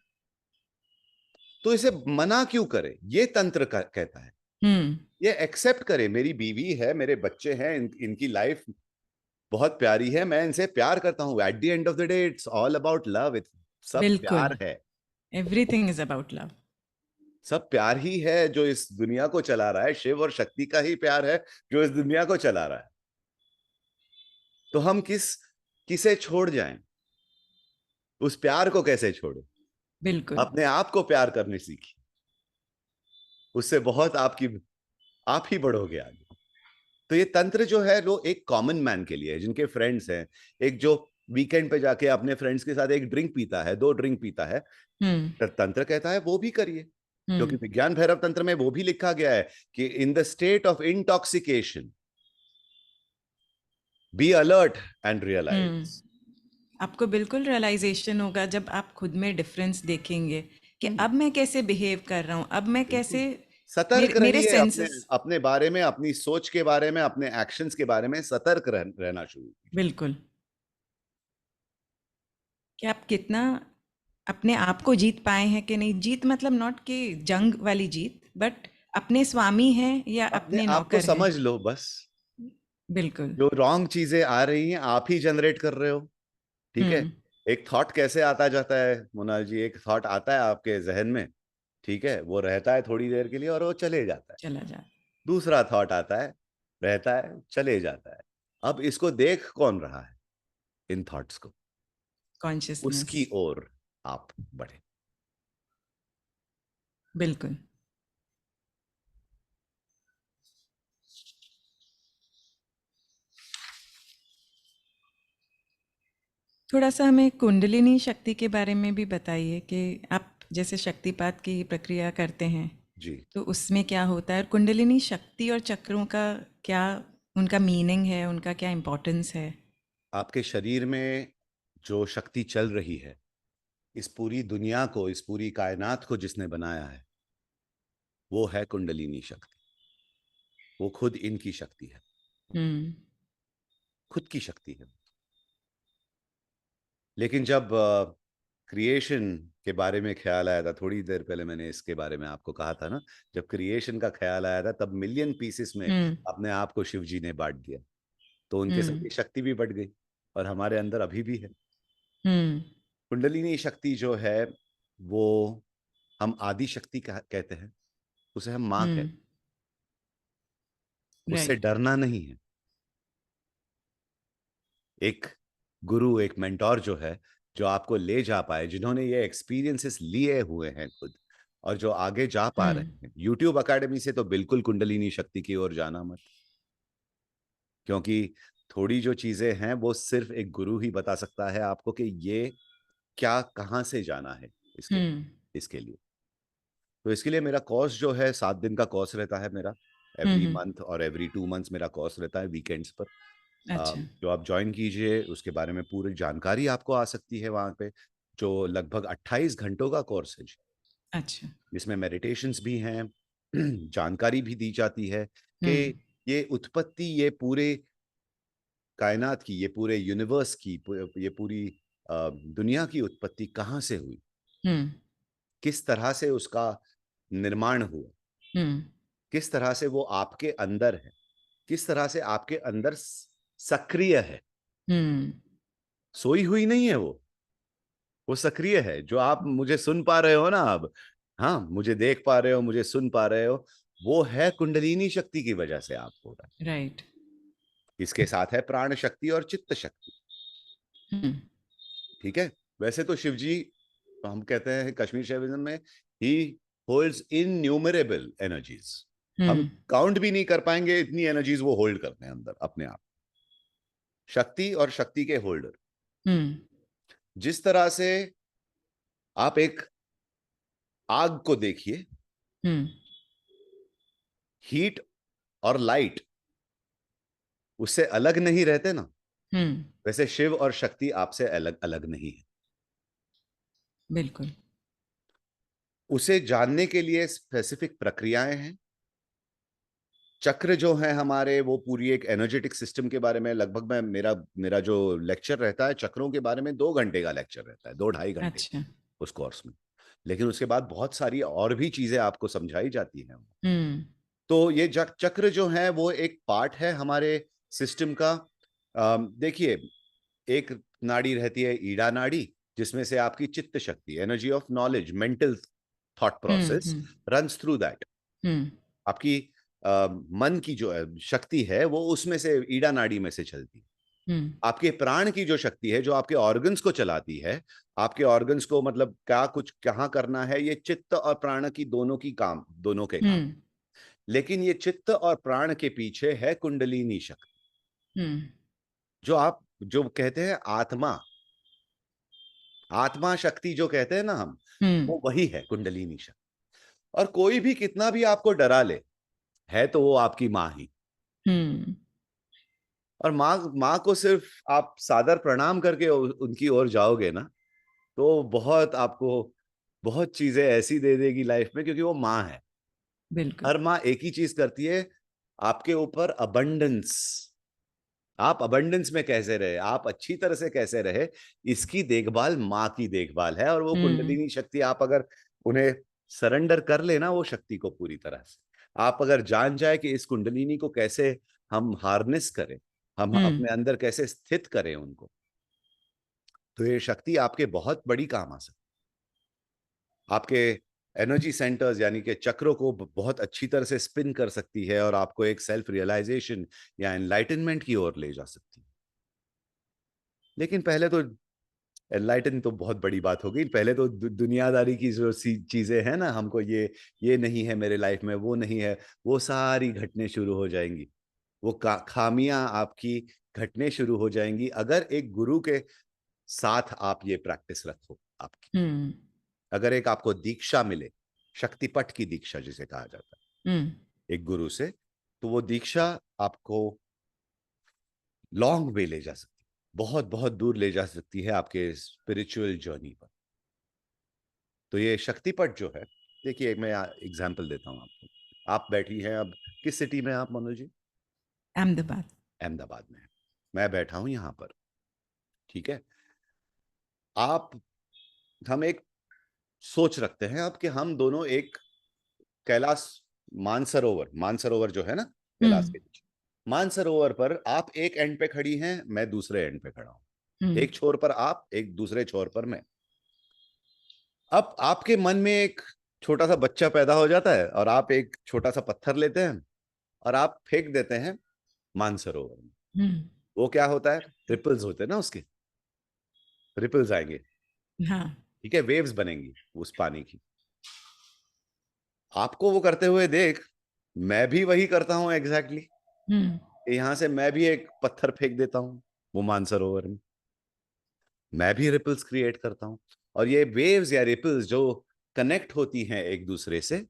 तो इसे मना क्यों करे, ये तंत्र कहता है। हम्म। ये एक्सेप्ट करे, मेरी बीवी है, मेरे बच्चे हैं, इनकी लाइफ बहुत प्यारी है, मैं इनसे प्यार करता हूं। Eight the end of the day it's all about love. सब बिल्कुल। प्यार है। Everything is about love. सब प्यार ही है जो इस दुनिया को चला रहा है। शिव और शक्ति का ही प्यार है जो इस दुनिया को चला रहा है। तो हम किसे छोड़ जाएं, उस प्यार को कैसे छोड़े। बिल्कुल। अपने आप को प्यार करने सीखिए, उससे बहुत आप ही बढ़ोगे आगे। तो ये तंत्र जो है वो एक कॉमन मैन के लिए है, जिनके फ्रेंड्स हैं, एक जो वीकेंड पे जाके अपने फ्रेंड्स के साथ एक ड्रिंक पीता है, दो ड्रिंक पीता है। हम्म। तंत्र कहता है वो भी करिए, क्योंकि हम्म। विज्ञान भैरव तंत्र में वो भी लिखा गया है कि in the state of intoxication be alert and hmm. Realise. आपको बिल्कुल रियलाइजेशन होगा जब आप खुद में डिफरेंस देखेंगे कि अब मैं कैसे बिहेव कर रहा हूँ, अब मैं बिल्कुल। कैसे सतर्क मेरे रहिए अपने सेंसेस। अपने बारे में, अपनी सोच के बारे में, अपने एक्शंस के बारे में सतर्क रहना शुरू कीजिए। बिल्कुल। कि आप कितना अपने आप को जीत पाए हैं कि नहीं, जीत मतलब नॉट कि जंग वाली जीत, बट अपने स्वामी हैं या अपने अपने आप को नौकर हैं। समझ लो बस। बिल्कुल। जो रॉन्ग चीजें आ रही हैं आप ही जनरेट कर रहे हो। ठीक है। हम्म। एक थॉट कैसे आता जाता है मोनाल जी, एक थॉट आता है आपके जहन में, ठीक है, वो रहता है थोड़ी देर के लिए और वो चले जाता है। चला जा। दूसरा थॉट आता है, रहता है, चले जाता है। अब इसको देख कौन रहा है, इन थॉट्स को, कॉन्शियसनेस। उसकी ओर आप बढ़े। बिल्कुल। थोड़ा सा हमें कुंडलिनी शक्ति के बारे में भी बताइए कि आप जैसे शक्तिपात की प्रक्रिया करते हैं जी। तो उसमें क्या होता है, और कुंडलिनी शक्ति और चक्रों का क्या, उनका मीनिंग है, उनका क्या इम्पोर्टेंस है? आपके शरीर में जो शक्ति चल रही है, इस पूरी दुनिया को, इस पूरी कायनात को जिसने बनाया है, वो है कुंडलिनी शक्ति। वो खुद इनकी शक्ति है, हम्म। खुद की शक्ति है। लेकिन जब क्रिएशन के बारे में ख्याल आया था, थोड़ी देर पहले मैंने इसके बारे में आपको कहा था ना, जब क्रिएशन का ख्याल आया था तब मिलियन पीसेस में हम्म। अपने आप को शिव जी ने बांट दिया, तो उनके हम्म। साथ शक्ति भी बढ़ गई और हमारे अंदर अभी भी है। हम्म। कुंडलिनी शक्ति जो है वो हम आदि शक्ति कहते हैं, उसे हम माँ कहते हम्म। हैं। उससे राइट। डरना नहीं है। एक गुरु, एक मेंटोर जो है, जो आपको ले जा पाए, जिन्होंने ये एक्सपीरियंसेस लिए हुए हैं खुद, और जो आगे जा पा हम्म। रहे हैं, यूट्यूब अकेडमी से तो बिल्कुल कुंडलिनी शक्ति की ओर जाना मत, क्योंकि थोड़ी जो चीजें हैं वो सिर्फ एक गुरु ही बता सकता है आपको कि ये क्या, कहाँ से जाना है इसके हम्म। इसके लिए। तो इसके लिए मेरा कोर्स जो है 7 दिन का कोर्स रहता है मेरा, एवरी हम्म। मंथ और एवरी 2 मंथ्स मेरा कोर्स रहता है वीकेंड्स पर। अच्छा। जो आप ज्वाइन कीजिए, उसके बारे में पूरी जानकारी आपको आ सकती है वहां पे। जो लगभग 28 घंटों का कोर्स है जी, अच्छा। जिसमें मेडिटेशंस भी हैं, जानकारी भी दी जाती है कि हम्म। ये उत्पत्ति, ये पूरे कायनात की, ये पूरे यूनिवर्स की, ये पूरी दुनिया की उत्पत्ति कहाँ से हुई, हम्म। किस तरह से उसका निर्माण हुआ, हम्म। किस तरह से वो आपके अंदर है, किस तरह से आपके अंदर सक्रिय है। हम्म। सोई हुई नहीं है वो सक्रिय है। जो आप मुझे सुन पा रहे हो ना अब, हाँ, मुझे देख पा रहे हो, मुझे सुन पा रहे हो, वो है कुंडलिनी शक्ति की वजह से आप हो रहा राइट। है। इसके साथ है प्राण शक्ति और चित्त शक्ति। हम्म। ठीक है। वैसे तो शिव जी, तो हम कहते हैं कश्मीर शैविज्म में, ही होल्ड्स इनन्यूमरेबल एनर्जीज। हम हम्म। काउंट भी नहीं कर पाएंगे, इतनी एनर्जीज वो होल्ड करते हैं अंदर अपने आप। शक्ति और शक्ति के होल्डर। हम्म। जिस तरह से आप एक आग को देखिए, हम्म। हीट और लाइट उससे अलग नहीं रहते ना, हम्म। वैसे शिव और शक्ति आपसे अलग अलग नहीं है। बिल्कुल। उसे जानने के लिए स्पेसिफिक प्रक्रियाएं हैं। चक्र जो है हमारे, वो पूरी एक एनर्जेटिक सिस्टम के बारे में, लगभग मैं मेरा मेरा जो लेक्चर रहता है चक्रों के बारे में 2 घंटे का लेक्चर रहता है, 2 ढाई घंटे अच्छा। उस कोर्स में। लेकिन उसके बाद बहुत सारी और भी चीजें आपको समझाई जाती हैं। हम्म। तो ये चक्र जो है वो एक पार्ट है हमारे सिस्टम का। देखिए, एक नाड़ी रहती है ईड़ा नाड़ी, जिसमें से आपकी चित्त शक्ति, energy of knowledge, mental thought hmm. Process hmm. Runs through that. Hmm. आपकी मन की जो शक्ति है वो उसमें से, ईड़ा नाड़ी में से चलती है। हम्म। आपके प्राण की जो शक्ति है, जो आपके ऑर्गन्स को चलाती है, आपके ऑर्गन्स को मतलब क्या कुछ कहाँ करना है, ये चित्त और प्राण की दोनों की काम, दोनों के काम। हम्म। लेकिन ये चित्त और प्राण के पीछे है कुंडलिनी शक्ति, हम्म। जो आप जो कहते हैं आत्मा, आत्मा शक्ति जो कहते हैं ना हम, हम्म। वो वही है कुंडलिनी शक्ति। और कोई भी कितना भी आपको डरा ले, है तो वो आपकी माँ ही। हम्म। और माँ माँ को सिर्फ आप सादर प्रणाम करके उनकी ओर जाओगे ना, तो बहुत आपको बहुत चीजें ऐसी दे देगी लाइफ में, क्योंकि वो माँ है। बिल्कुल। हर माँ एक ही चीज करती है, आपके ऊपर अबंडेंस, आप अबंडेंस में कैसे रहे, आप अच्छी तरह से कैसे रहे, इसकी देखभाल माँ की देखभाल है। और वो हम्म। कुंडलिनी शक्ति, आप अगर उन्हें सरेंडर कर लेना वो शक्ति को पूरी तरह से, आप अगर जान जाए कि इस कुंडलिनी को कैसे हम हार्नेस करें, हम हम्म। अपने अंदर कैसे स्थित करें उनको, तो ये शक्ति आपके बहुत बड़ी काम आ सकती है। आपके एनर्जी सेंटर्स यानी कि चक्रों को बहुत अच्छी तरह से स्पिन कर सकती है, और आपको एक सेल्फ रियलाइजेशन या एनलाइटनमेंट की ओर ले जा सकती है। लेकिन पहले तो, एनलाइटन तो बहुत बड़ी बात हो गई, पहले तो दुनियादारी की जो सी चीजें हैं ना, हमको ये नहीं है मेरे लाइफ में, वो नहीं है, वो सारी घटने शुरू हो जाएंगी। वो खामियां आपकी घटने शुरू हो जाएंगी, अगर एक गुरु के साथ आप ये प्रैक्टिस रखो आपकी। हम्म। अगर एक आपको दीक्षा मिले, शक्तिपठ की दीक्षा जिसे कहा जाता हम्म। है एक गुरु से, तो वो दीक्षा आपको लॉन्ग वे ले जा सकती है, बहुत बहुत दूर ले जा सकती है आपके स्पिरिचुअल जर्नी पर। तो ये शक्तिपठ जो है, देखिए मैं एग्जांपल देता हूं आपको। आप बैठी हैं अब, किस सिटी में आप मनोज जी? अहमदाबाद। अहमदाबाद में। मैं बैठा हूं यहां पर, ठीक है। आप, हम एक सोच रखते हैं अब कि हम दोनों एक कैलाश, मानसरोवर, मानसरोवर जो है ना कैलाश हम्म। के नीचे, मानसरोवर पर आप एक एंड पे खड़ी हैं, मैं दूसरे एंड पे खड़ा हूं। हम्म। एक छोर पर आप, एक दूसरे छोर पर मैं। अब आपके मन में एक छोटा सा बच्चा पैदा हो जाता है और आप एक छोटा सा पत्थर लेते हैं और आप फेंक देते हैं मानसरोवर में। हम्म। वो क्या होता है? रिपल्स होते हैं ना उसके, रिपल्स आएंगे, हाँ। ठीक है, वेव्स बनेंगी उस पानी की। आपको वो करते हुए देख, मैं भी वही करता हूं एग्जैक्टली। हम्म। यहां से मैं भी एक पत्थर फेंक देता हूं वो मानसरोवर में, मैं भी रिपल्स क्रिएट करता हूं। और ये वेव्स या रिपल्स जो कनेक्ट होती हैं एक दूसरे से,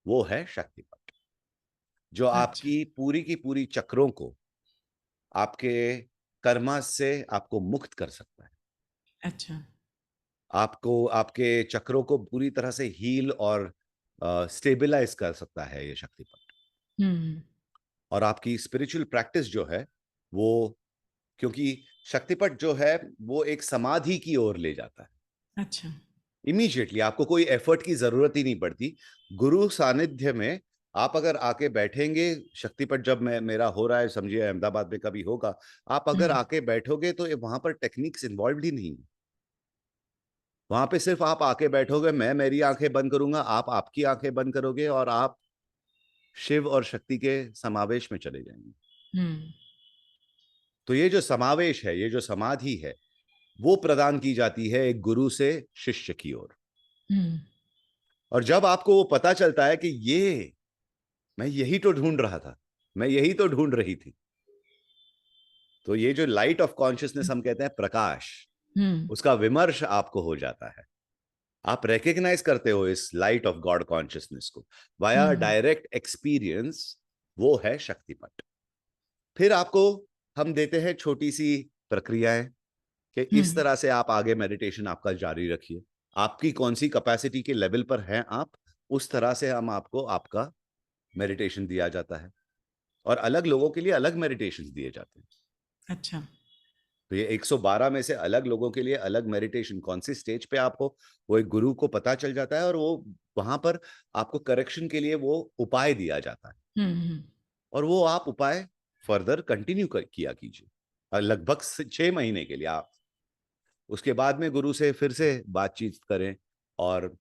वो है शक्तिपथ, जो अच्छा। आपकी पूरी की पूरी चक्रों को, आपके कर्मा से आपको मुक्त कर सकता है। अच्छा। आपको, आपके चक्रों को पूरी तरह से हील और स्टेबलाइज कर सकता है ये शक्तिपथ। हम्म। और आपकी स्पिरिचुअल प्रैक्टिस जो है वो, क्योंकि शक्तिपथ जो है वो एक समाधि की ओर ले जाता है। अच्छा। इमीडिएटली आपको कोई एफर्ट की जरूरत ही नहीं पड़ती। गुरु सानिध्य में आप अगर आके बैठेंगे, शक्तिपथ जब मैं मेरा हो रहा है, समझिए अहमदाबाद में कभी होगा, आप अगर हम्म। आके बैठोगे तो वहां पर टेक्निक्स इन्वॉल्व ही नहीं है। वहां पे सिर्फ आप आके बैठोगे, मैं मेरी आंखें बंद करूंगा, आप आपकी आंखें बंद करोगे और आप शिव और शक्ति के समावेश में चले जाएंगे। हम्म। तो ये जो समावेश है, ये जो समाधि है, वो प्रदान की जाती है एक गुरु से शिष्य की ओर। हम्म। और जब आपको वो पता चलता है कि ये, मैं यही तो ढूंढ रहा था, मैं यही तो ढूंढ रही थी, तो ये जो लाइट ऑफ कॉन्शियसनेस हम कहते हैं, प्रकाश, हम्म। उसका विमर्श आपको हो जाता है। आप रेकग्नाइज करते हो इस लाइट ऑफ गॉड कॉन्शियसनेस को वाया हम्म। Direct experience. वो है शक्तिपथ। फिर आपको हम देते हैं छोटी सी प्रक्रियाएं कि इस हम्म। तरह से आप आगे मेडिटेशन आपका जारी रखिए। आपकी कौन सी कैपेसिटी के लेवल पर हैं आप, उस तरह से हम आपको आपका मेडिटेशन दिया जाता है। और अलग लोगों के लिए अलग मेडिटेशन दिए जाते हैं। अच्छा। तो ये 112 में से अलग लोगों के लिए अलग मेडिटेशन, कौन सी स्टेज पे आप हो, वो एक गुरु को पता चल जाता है और वो वहां पर आपको करेक्शन के लिए वो उपाय दिया जाता है। हम्म। और वो आप उपाय फर्दर कंटिन्यू किया कीजिए, और लगभग 6 महीने के लिए आप उसके बाद में गुरु से फिर से बातचीत करें और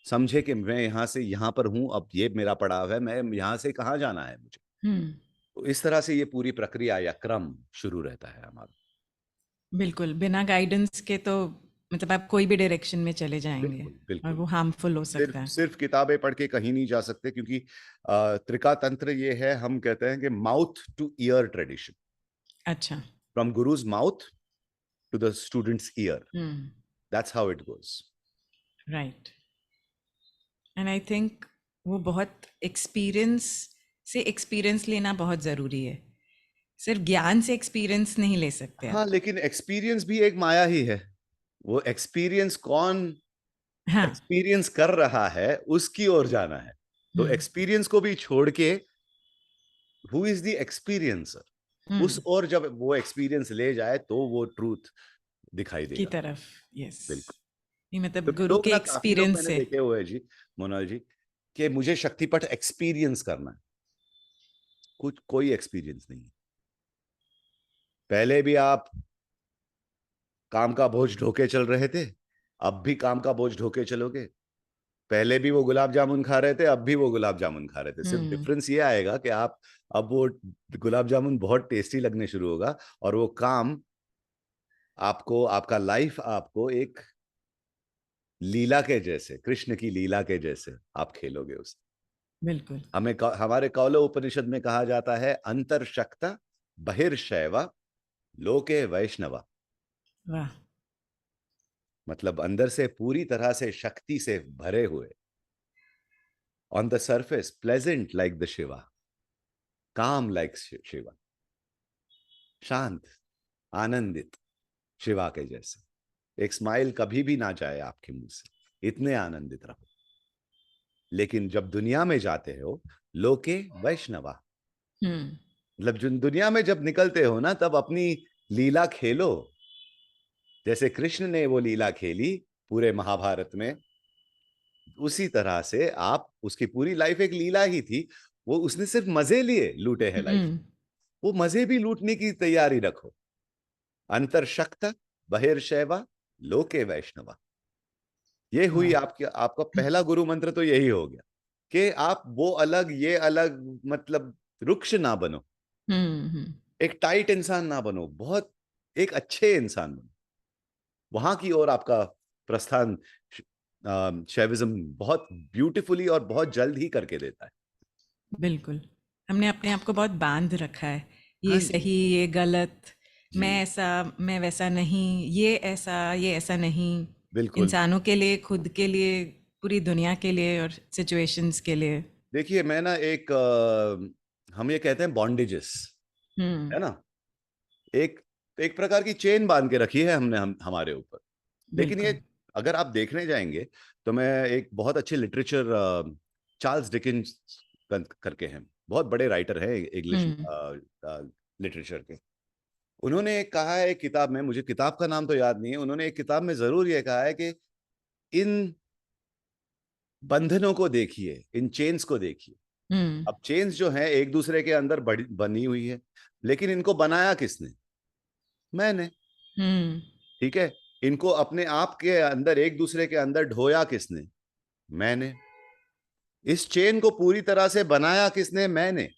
समझे कि मैं यहाँ से यहाँ पर हूँ, अब ये मेरा पड़ाव है, मैं यहाँ से कहाँ जाना है मुझे। हम्म। तो इस तरह से ये पूरी प्रक्रिया या क्रम शुरू रहता है हमारा। बिल्कुल, बिना गाइडेंस के तो मतलब आप कोई भी डायरेक्शन में चले जाएंगे बिल्कुल और बिल्कुल। वो हार्मफुल हो सिर्फ सकता है। सिर्फ किताबें पढ़ के कहीं नहीं जा सकते, क्योंकि त्रिका तंत्र ये है, हम कहते हैं कि माउथ टू ईयर ट्रेडिशन, अच्छा। From guru's mouth to the student's ear, hmm. That's how it goes. Right. And I think वो बहुत एक्सपीरियंस से एक्सपीरियंस लेना बहुत ज़रूरी है। सिर्फ ज्ञान से एक्सपीरियंस नहीं ले सकते आप। हाँ, लेकिन एक्सपीरियंस भी एक माया ही है। वो एक्सपीरियंस कौन हाँ। एक्सपीरियंस कर रहा है उसकी ओर जाना है। तो हम्म। एक्सपीरियंस को भी छोड़ के, हु इज द एक्सपीरियंसर, उस हम्म। ओर जब वो एक्सपीरियंस ले जाए तो वो ट्रूथ दिखाई की देगा। तरफ। यस। बिल्कुल। नहीं मतलब क्योंकि गुरु लोग के ना, काफी लोग एक्सपीरियंस मैंने से। देखे हुए हैं जी, मोनाल जी, कि मुझे शक्तिपथ एक्सपीरियंस करना है। कुछ कोई एक्सपीरियंस नहीं है। पहले भी आप काम का बोझ ढोके चल रहे थे, अब भी काम का बोझ ढोके चलोगे। पहले भी वो गुलाब जामुन खा रहे थे, अब भी वो गुलाब जामुन खा रहे थे। सिर्फ हम्म। डिफरेंस ये आएगा कि आप, अब वो गुलाब जामुन बहुत टेस्टी लगने शुरू होगा, और वो काम आपको, आपका लाइफ आपको एक लीला के जैसे, कृष्ण की लीला के जैसे आप खेलोगे उसे। बिल्कुल। हमारे कौलो उपनिषद में कहा जाता है, अंतर्शक्ता बहिर्शैवा लोके वैष्णवा। वाह। मतलब अंदर से पूरी तरह से शक्ति से भरे हुए, on the surface pleasant like the Shiva, काम लाइक शिवा, शांत, आनंदित, शिवा के जैसे। एक स्माइल कभी भी ना जाए आपके मुंह से, इतने आनंदित रहो। लेकिन जब दुनिया में जाते हो, लोके वैष्णवा, हम्म मतलब जो दुनिया में जब निकलते हो ना, तब अपनी लीला खेलो, जैसे कृष्ण ने वो लीला खेली पूरे महाभारत में, उसी तरह से आप, उसकी पूरी लाइफ एक लीला ही थी। वो उसने सिर्फ मजे लिए लूटे हैं लाइफ, हम्म वो मजे भी लूटने की तैयारी रखो। अंतर्शक्त बहिर्शैवा लोके वैष्णवा, ये हुई वाह आपकी, आपका पहला गुरु मंत्र तो यही हो गया कि आप वो अलग ये अलग, मतलब रुक्ष ना बनो, हम्म। एक टाइट इंसान ना बनो, बहुत एक अच्छे इंसान बनो। वहां की ओर आपका प्रस्थान शैविज्म बहुत ब्यूटीफुली और बहुत जल्द ही करके देता है। बिल्कुल। हमने अपने आप को बहुत बांध रखा है, ये हाँ जी। सही ये गलत, मैं जी। ऐसा मैं वैसा नहीं, ये ऐसा नहीं। बिल्कुल। इंसानों के लिए, खुद के लिए, पूरी दुनिया के लिए और सिचुएशंस के लिए। देखिए मैं ना एक हम ये कहते हैं बॉन्डेजेस, हम्म। है ना, एक एक प्रकार की चेन बांध के रखी है हमने, हमारे ऊपर। लेकिन बिल्कुल। ये अगर आप देखने जाएंगे, तो मैं एक बहुत अच्छे लिटरेचर, चार्ल्स डिकिंस करके हैं, बहुत बड़े राइटर हैं इंग्लिश हम्म लिटरेचर के। उन्होंने एक कहा है एक किताब में, मुझे किताब का नाम तो याद नहीं है, उन्होंने एक किताब में जरूर ये कहा है कि इन बंधनों को देखिए, इन चेन्स को देखिए। हम्म अब चेन्स जो हैं एक दूसरे के अंदर बनी हुई है, लेकिन इनको बनाया किसने? मैंने। हम्म ठीक है, इनको अपने आप के अंदर, एक दूसरे के अंदर ढोया किसने? मैंने। इस चेन को पूरी तरह से बनाया किसने? मैंने।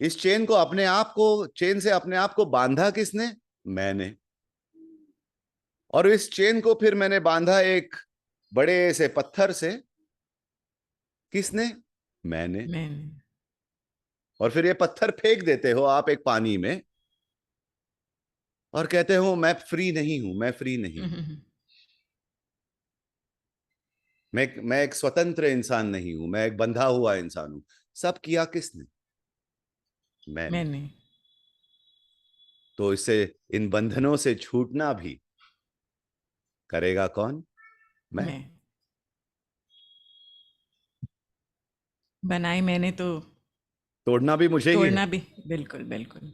इस चेन को अपने आप को, चेन से अपने आप को बांधा किसने? मैंने। और इस चेन को फिर मैंने बांधा एक बड़े से पत्थर से, किसने? मैंने। मैंने। और फिर ये पत्थर फेंक देते हो आप एक पानी में, और कहते हो मैं फ्री नहीं हूं, मैं फ्री नहीं हूं, हम्म, मैं एक स्वतंत्र इंसान नहीं हूं, मैं एक बंधा हुआ इंसान हूं। सब किया किसने? मैंने। मैंने। तो इससे, इन बंधनों से छूटना भी करेगा कौन? मैं। मैं। बनाई मैंने तो तोड़ना भी मुझे ही है। तोड़ना भी। बिल्कुल बिल्कुल।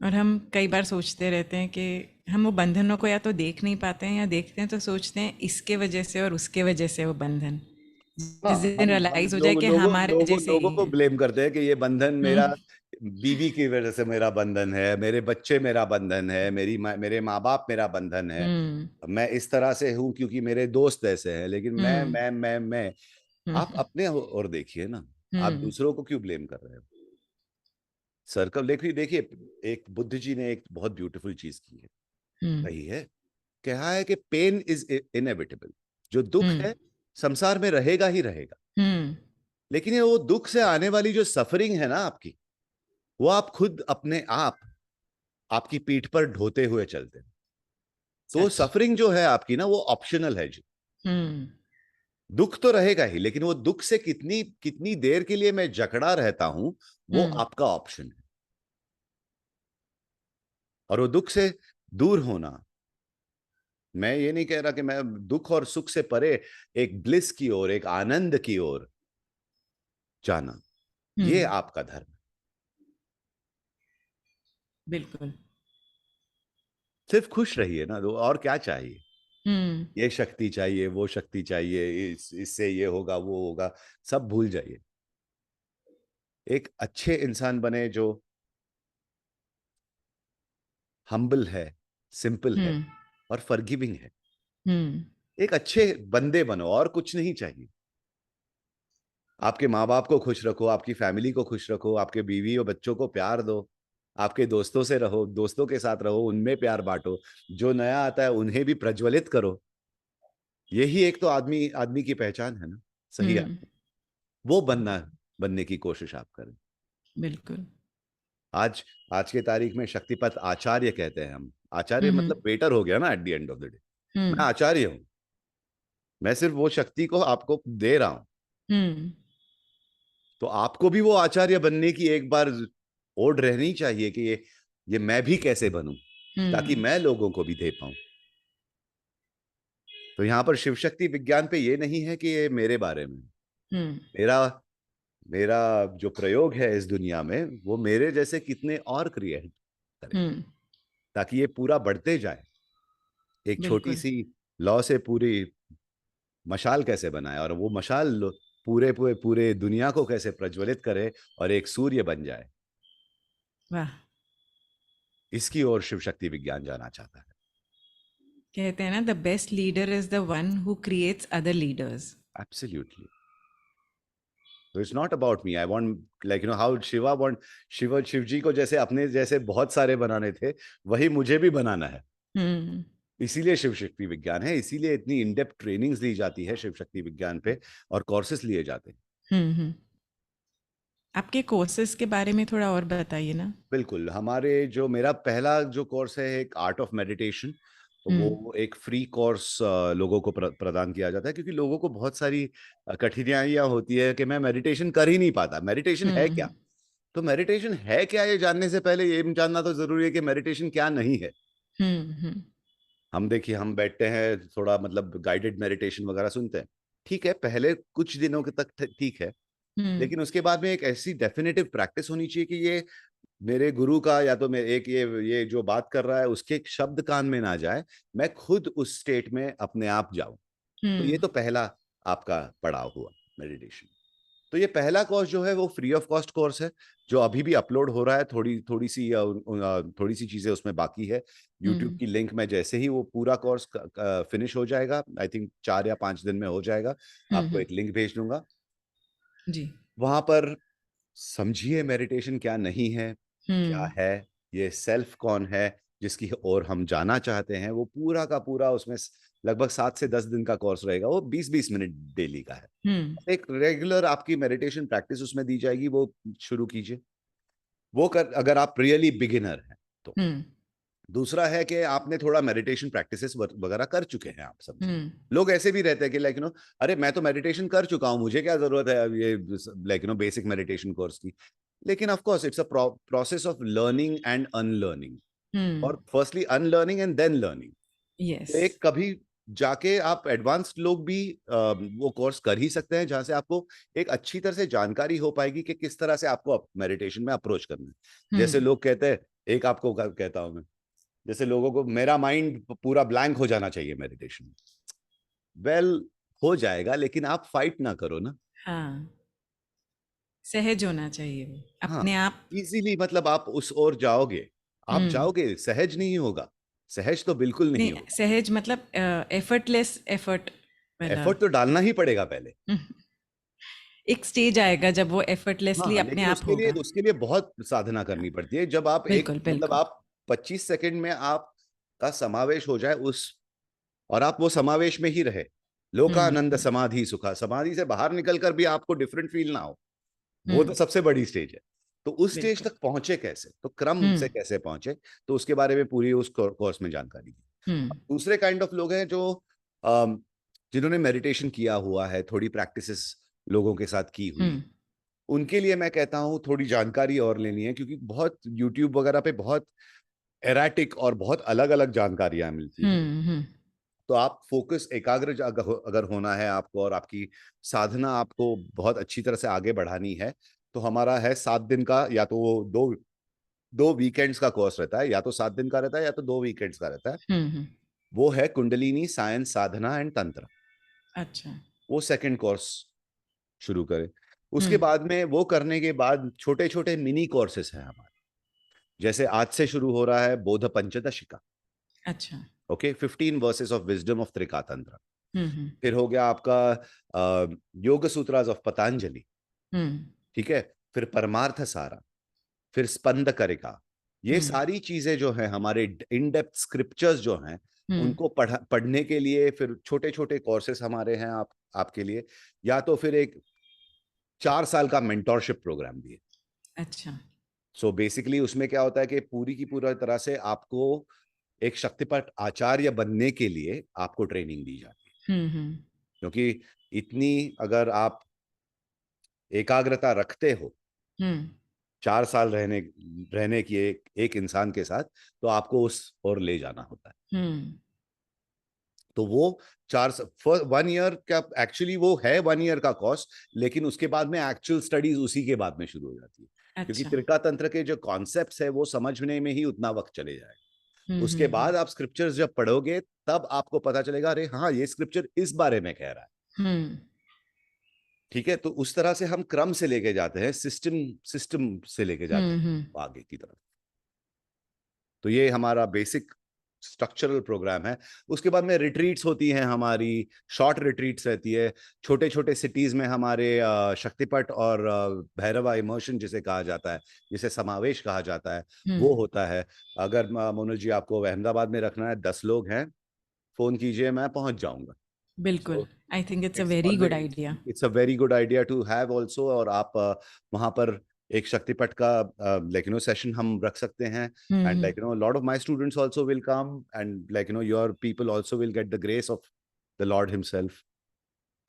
और हम कई बार सोचते रहते हैं कि हम वो बंधनों को या तो देख नहीं पाते हैं, या देखते हैं तो सोचते हैं इसके वजह से और उसके वजह से वो बंधन, हाँ, जिस दिन हम रियलाइज हो जाए लोग कि लोगों हमारे लोगों जैसे लोगों ही को हैं। ब्लेम करते हैं कि ये बंधन मेरा, हम्म बीवी की वजह से मेरा बंधन है, मेरे बच्चे मेरा बंधन है, मेरे माँ बाप मेरा बंधन है, हम्म मैं इस तरह से हूं क्योंकि मेरे दोस्त ऐसे हैं। लेकिन हम्म मैं, आप हम्म अपने और देखिए ना, आप हम्म दूसरों को क्यों ब्लेम कर रहे हो? सर्कल देखिए, देखिए, एक बुद्ध जी ने एक बहुत ब्यूटीफुल चीज की है, हम्म कही है, कहा है कि पेन इज इनएविटेबल, जो दुख हम्म है संसार में रहेगा ही रहेगा। हम्म लेकिन ये वो दुख से आने वाली जो सफरिंग है ना आपकी, वो आप खुद अपने आप आपकी पीठ पर ढोते हुए चलते हैं। तो सच। सफरिंग जो है आपकी ना, वो ऑप्शनल है जी। हम्म दुख तो रहेगा ही, लेकिन वो दुख से कितनी कितनी देर के लिए मैं जकड़ा रहता हूं, वो हम्म आपका ऑप्शन है। और वो दुख से दूर होना, मैं ये नहीं कह रहा कि मैं दुख और सुख से परे एक ब्लिस की ओर, एक आनंद की ओर जाना, ये हम्म आपका धर्म। बिल्कुल। सिर्फ खुश रहिए ना, तो और क्या चाहिए? हम्म ये शक्ति चाहिए, वो शक्ति चाहिए, इससे ये होगा वो होगा, सब भूल जाइए। एक अच्छे इंसान बने जो हम्बल है, सिंपल है, हम्म और फॉरगिविंग है। हम्म एक अच्छे बंदे बनो, और कुछ नहीं चाहिए। आपके माँ बाप को खुश रखो, आपकी फैमिली को खुश रखो, आपके बीवी और बच्चों को प्यार दो, आपके दोस्तों से रहो, दोस्तों के साथ रहो, उनमें प्यार बांटो, जो नया आता है उन्हें भी प्रज्वलित करो। यही एक तो आदमी आदमी की पहचान है ना, सही हम्म आदमी। वो बनने की कोशिश आप करें। बिल्कुल। आज आज के तारीख में शक्तिपथ आचार्य कहते हैं हम। आचार्य हम्म मतलब वेटर हो गया ना at the end of the day. मैं हम्म आचार्य हूँ। मैं सिर्फ वो शक्ति को आपको दे रहा हूँ। हम्म तो आपको भी वो आचार्य बनने की एक बार ओढ़ रहनी चाहिए कि ये मैं भी कैसे बनूं, ताकि हम्म मैं लोगों को भी दे पाऊं। तो यहाँ पर शिव शक्ति विज्ञान पे ये नहीं है कि ये मेरे बारे में। हम्म मेरा मेरा जो प्रयोग है इस दुनिया में, वो मेरे जैसे कितने और क्रिएट करें, हम्म ताकि ये पूरा बढ़ते जाए। एक छोटी बिल्कुल। सी लौ से पूरी मशाल कैसे बनाए, और वो मशाल पूरे पूरे पूरे दुनिया को कैसे प्रज्वलित करे और एक सूर्य बन जाए, वाह। इसकी ओर शिव शक्ति विज्ञान जाना चाहता है। कहते हैं ना, the best leader is the one who creates other leaders. Absolutely. So it's not about me. I want, like, how Shiva want, Shiva ji को जैसे अपने जैसे बहुत सारे बनाने थे, वही मुझे भी बनाना है। हम्म इसीलिए शिव शक्ति विज्ञान है, इसीलिए इतनी इन डेप्थ ट्रेनिंग्स ली जाती है शिव शक्ति विज्ञान पे, और कोर्सेस लिए जाते हैं। हम्म। आपके कोर्सेज के बारे में थोड़ा और बताइए ना। बिल्कुल। हमारे जो मेरा पहला जो कोर्स है एक आर्ट ऑफ मेडिटेशन, तो हम्म वो एक फ्री कोर्स लोगों को प्रदान किया जाता है, क्योंकि लोगों को बहुत सारी कठिनाइयां होती है कि मैं मेडिटेशन कर ही नहीं पाता। मेडिटेशन है क्या? हम्म तो मेडिटेशन है क्या, ये जानने से पहले ये जानना तो जरूरी है कि मेडिटेशन क्या नहीं है। हम्म हम देखिए, हम बैठते हैं थोड़ा, मतलब गाइडेड मेडिटेशन वगैरह सुनते हैं, ठीक है, पहले कुछ दिनों के तक ठीक है। हम्म लेकिन उसके बाद में एक ऐसी डेफिनेटिव प्रैक्टिस होनी चाहिए कि ये मेरे गुरु का, या तो मैं एक ये जो बात कर रहा है उसके शब्द कान में ना जाए, मैं खुद उस स्टेट में अपने आप जाऊं। तो ये हम्म तो पहला आपका पड़ाव हुआ, मेडिटेशन। तो ये पहला कोर्स जो है वो फ्री ऑफ कॉस्ट कोर्स है, जो अभी भी अपलोड हो रहा है। थोड़ी सी चीजें उसमें बाकी है। यूट्यूब हम्म की लिंक में जैसे ही वो पूरा कोर्स फिनिश हो जाएगा, आई थिंक 4 या 5 दिन में हो जाएगा, आपको हम्म एक लिंक भेज दूंगा। जी। वहां पर समझिए मेडिटेशन क्या नहीं है, क्या हम्म है, ये सेल्फ कौन है जिसकी ओर हम जाना चाहते हैं। वो पूरा का पूरा उसमें लगभग 7 से 10 दिन का कोर्स रहेगा। वो 20-20 मिनट डेली का है। हम्म एक रेगुलर आपकी मेडिटेशन प्रैक्टिस उसमें दी जाएगी, वो शुरू कीजिए। वो कर, अगर आप रियली बिगिनर हैं तो। हम्म दूसरा है कि आपने थोड़ा मेडिटेशन प्रैक्टिसेस वगैरह कर चुके हैं, आप समझे। हम्म लोग ऐसे भी रहते हैं कि अरे मैं तो मेडिटेशन कर चुका हूं, मुझे क्या जरूरत है अब ये बेसिक मेडिटेशन कोर्स की। लेकिन of course it's a process of learning and unlearning, hmm और firstly unlearning and then learning. Yes. एक कभी जाके आप एडवांस्ड लोग भी वो कोर्स कर ही सकते हैं, जहां से आपको एक अच्छी तरह से जानकारी हो पाएगी कि किस तरह से आपको मेडिटेशन में अप्रोच करना है। जैसे हम्म लोग कहते हैं, एक आपको कहता हूं मैं, जैसे लोगों को मेरा माइंड पूरा ब्लैंक हो जाना चाहिए मेडिटेशन में। वेल, हो जाएगा, लेकिन आप फाइट ना करो ना। हाँ, सहज होना चाहिए वो हाँ, अपने आप। इजीली, मतलब आप उस ओर जाओगे, आप हम्म जाओगे, सहज नहीं होगा। सहज तो बिल्कुल नहीं नहीं, होगा। सहज मतलब एफर्टलेस एफर्ट वाला। एफर्ट तो डालना ही पड़ेगा पहले। एक स्टेज आएगा जब वो एफर्टलेसली हाँ, अपने लेकिन आप उसके लिए होगा। उसके लिए बहुत साधना करनी पड़ती है। जब आप एक, बिल्कुल मतलब बिल्कुल। आप 25 सेकंड में आपका समावेश हो जाए उस, और आप वो समावेश में ही रहे, लोकानंद हम्म समाधि सुखा, समाधि से बाहर निकलकर भी आपको डिफरेंट फील ना हो, वो तो हम्म सबसे बड़ी स्टेज है। तो उस स्टेज बिल्कुल। तक पहुंचे कैसे, तो क्रम हम्म से कैसे पहुंचे, तो उसके बारे में पूरी उस कोर्स में जानकारी दी। हम्म दूसरे काइंड ऑफ लोग हैं जो अम, जिन्होंने मेडिटेशन किया हुआ है, थोड़ी प्रैक्टिसेस लोगों के साथ की हुई, हम्म उनके लिए मैं कहता हूँ थोड़ी जानकारी और लेनी है, क्योंकि बहुत यूट्यूब वगैरह पे बहुत एराटिक और बहुत अलग अलग जानकारियां मिलती है। हम्म। तो आप फोकस एकाग्र अगर होना है आपको, और आपकी साधना आपको बहुत अच्छी तरह से आगे बढ़ानी है, तो हमारा है 7 दिन का, या तो वो दो दो वीकेंड्स का कोर्स रहता है, या तो 7 दिन का रहता है, या तो 2 वीकेंड्स का रहता है। हम्म। वो है कुंडलिनी साइंस साधना एंड तंत्र। अच्छा। वो सेकंड कोर्स शुरू करें। उसके हम्म बाद में, वो करने के बाद छोटे छोटे मिनी कोर्सेस हैं हमारे। जैसे आज से शुरू हो रहा है बोध पंचदशिका। अच्छा। Okay, 15 verses of wisdom of Trikatantra. Hmm. फिर हो गया आपका योग सूत्रास ऑफ पतंजलि। हम्म ठीक है। फिर परमार्थ सारा, फिर स्पंद करिका। ये हम्म सारी चीजें जो हैं हमारे इन डेप्थ स्क्रिप्चर्स जो हैं, हम्म उनको पढ़ने के लिए फिर छोटे छोटे कोर्सेस हमारे हैं आपके लिए। या तो फिर एक 4 साल का मेंटोरशिप प्रोग्राम भी है। अच्छा। सो बेसिकली उसमें क्या होता है कि पूरी की पूरी तरह से आपको एक शक्तिपट आचार्य बनने के लिए आपको ट्रेनिंग दी जाती है, हम्म। क्योंकि इतनी अगर आप एकाग्रता रखते हो हम्म 4 साल रहने की एक इंसान के साथ, तो आपको उस ओर ले जाना होता है। हम्म। तो वो 1 ईयर का एक्चुअली वो है 1 ईयर का कोर्स, लेकिन उसके बाद में एक्चुअल स्टडीज उसी के बाद में शुरू हो जाती है, क्योंकि अच्छा। त्रिका तंत्र के जो कॉन्सेप्ट्स है वो समझने में ही उतना वक्त चले जाएगा। उसके बाद आप स्क्रिप्चर्स जब पढ़ोगे तब आपको पता चलेगा, अरे हाँ ये स्क्रिप्चर इस बारे में कह रहा है। हम्म ठीक है, तो उस तरह से हम क्रम से लेके जाते हैं, सिस्टम सिस्टम से लेके जाते हम्म। हैं आगे की तरफ। तो ये हमारा बेसिक स्ट्रक्चरल प्रोग्राम है। उसके बाद में रिट्रीट्स होती हैं हमारी, शॉर्ट रिट्रीट्स रहती है छोटे छोटे सिटीज में हमारे, शक्तिपट और भैरवा इमर्शन जिसे कहा जाता है, जिसे समावेश कहा जाता है, वो हम्म। होता है। अगर मोनू जी आपको अहमदाबाद में रखना है, 10 लोग हैं, फोन कीजिए, मैं पहुंच जाऊंगा। बिल्कुल। So I think it's a it's very good always idea. It's a very good idea to have also. और आप वहां पर एक शक्तिपट का सेशन हम रख सकते हैं, and hmm. Lot of my students also will come, and your people also will get the grace of the lord himself.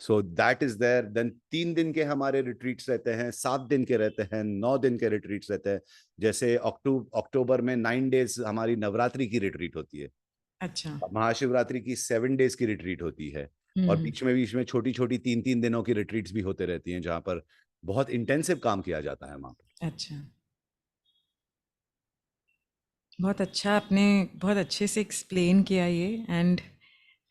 So that is there. Then 3 दिन के हमारे रिट्रीट्स रहते हैं, 7 दिन के रहते हैं, 9 दिन के रिट्रीट्स रहते हैं। जैसे अक्टूबर में 9 डेज हमारी नवरात्रि की रिट्रीट होती है, अच्छा। महाशिवरात्रि की 7 डेज की रिट्रीट होती है, और हम्म। बीच में छोटी छोटी 3-3 दिनों की रिट्रीट्स भी होते रहती हैं, जहां पर बहुत इंटेंसिव काम किया जाता है वहां पर। अच्छा। बहुत अच्छा, आपने बहुत अच्छे से एक्सप्लेन किया ये। एंड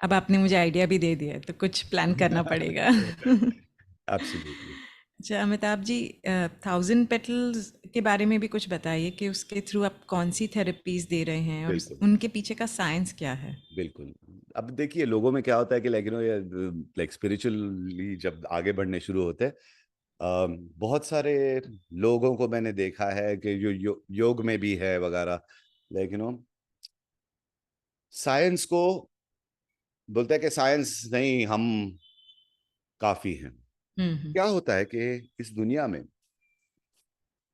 अब आपने मुझे आइडिया भी दे दिया है, तो कुछ प्लान करना पड़ेगा। एब्सोल्युटली। अच्छा अमिताभ जी, 1000 पेटल्स के बारे में भी कुछ बताइए कि उसके थ्रू आप कौन सी थेरेपीज दे रहे हैं और बिल्कुल उनके पीछे का साइंस क्या है। बिल्कुल। अब देखिए, लोगों में क्या होता है कि स्पिरिचुअली जब आगे बढ़ने शुरू होते हैं, बहुत सारे लोगों को मैंने देखा है कि जो योग में भी है वगैरह, साइंस को बोलते हैं कि साइंस नहीं, हम काफी हैं। हम्म। क्या होता है कि इस दुनिया में,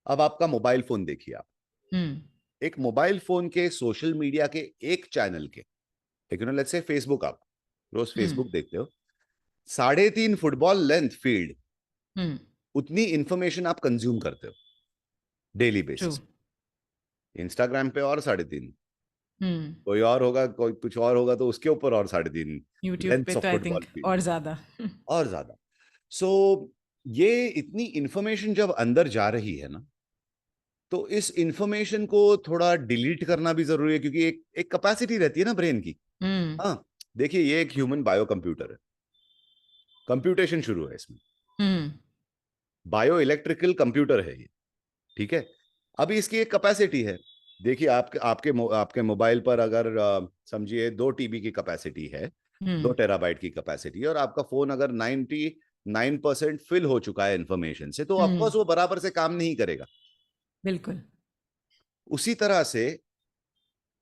अब आपका मोबाइल फोन देखिए आप, हम्म। एक मोबाइल फोन के सोशल मीडिया के एक चैनल के, लेट्स से फेसबुक, आप रोज हम्म। फेसबुक देखते हो, 3.5 फुटबॉल लेंथ फील्ड, हम्म। उतनी इंफॉर्मेशन आप कंज्यूम करते हो डेली ट्रू। बेसिस। इंस्टाग्राम पे और 3.5, हम्म। कोई और होगा, कोई कुछ और होगा तो उसके ऊपर और 3.5 यूट्यूब पे लेंथ्स ऑफ तो आई फुटबॉल थिंक फील्ड, और ज़्यादा। और ज्यादा। सो ये इतनी इंफॉर्मेशन जब अंदर जा रही है ना, तो इस इंफॉर्मेशन को थोड़ा डिलीट करना भी जरूरी है, क्योंकि एक एक कैपेसिटी रहती है ना ब्रेन की। हम्म। हाँ, देखिए, ये एक ह्यूमन बायो कंप्यूटर है, कंप्यूटेशन शुरू है इसमें, हम्म। बायो इलेक्ट्रिकल कंप्यूटर है ये। ठीक है, अभी इसकी एक कैपेसिटी है। देखिए, आपके मोबाइल पर अगर समझिए 2 TB की कैपेसिटी है, दो हम्म। टेराबाइट की कैपेसिटी है, और आपका फोन अगर 99% फिल हो चुका है इंफॉर्मेशन से, तो हम्म। ऑफकोर्स वो बराबर से काम नहीं करेगा। बिल्कुल। उसी तरह से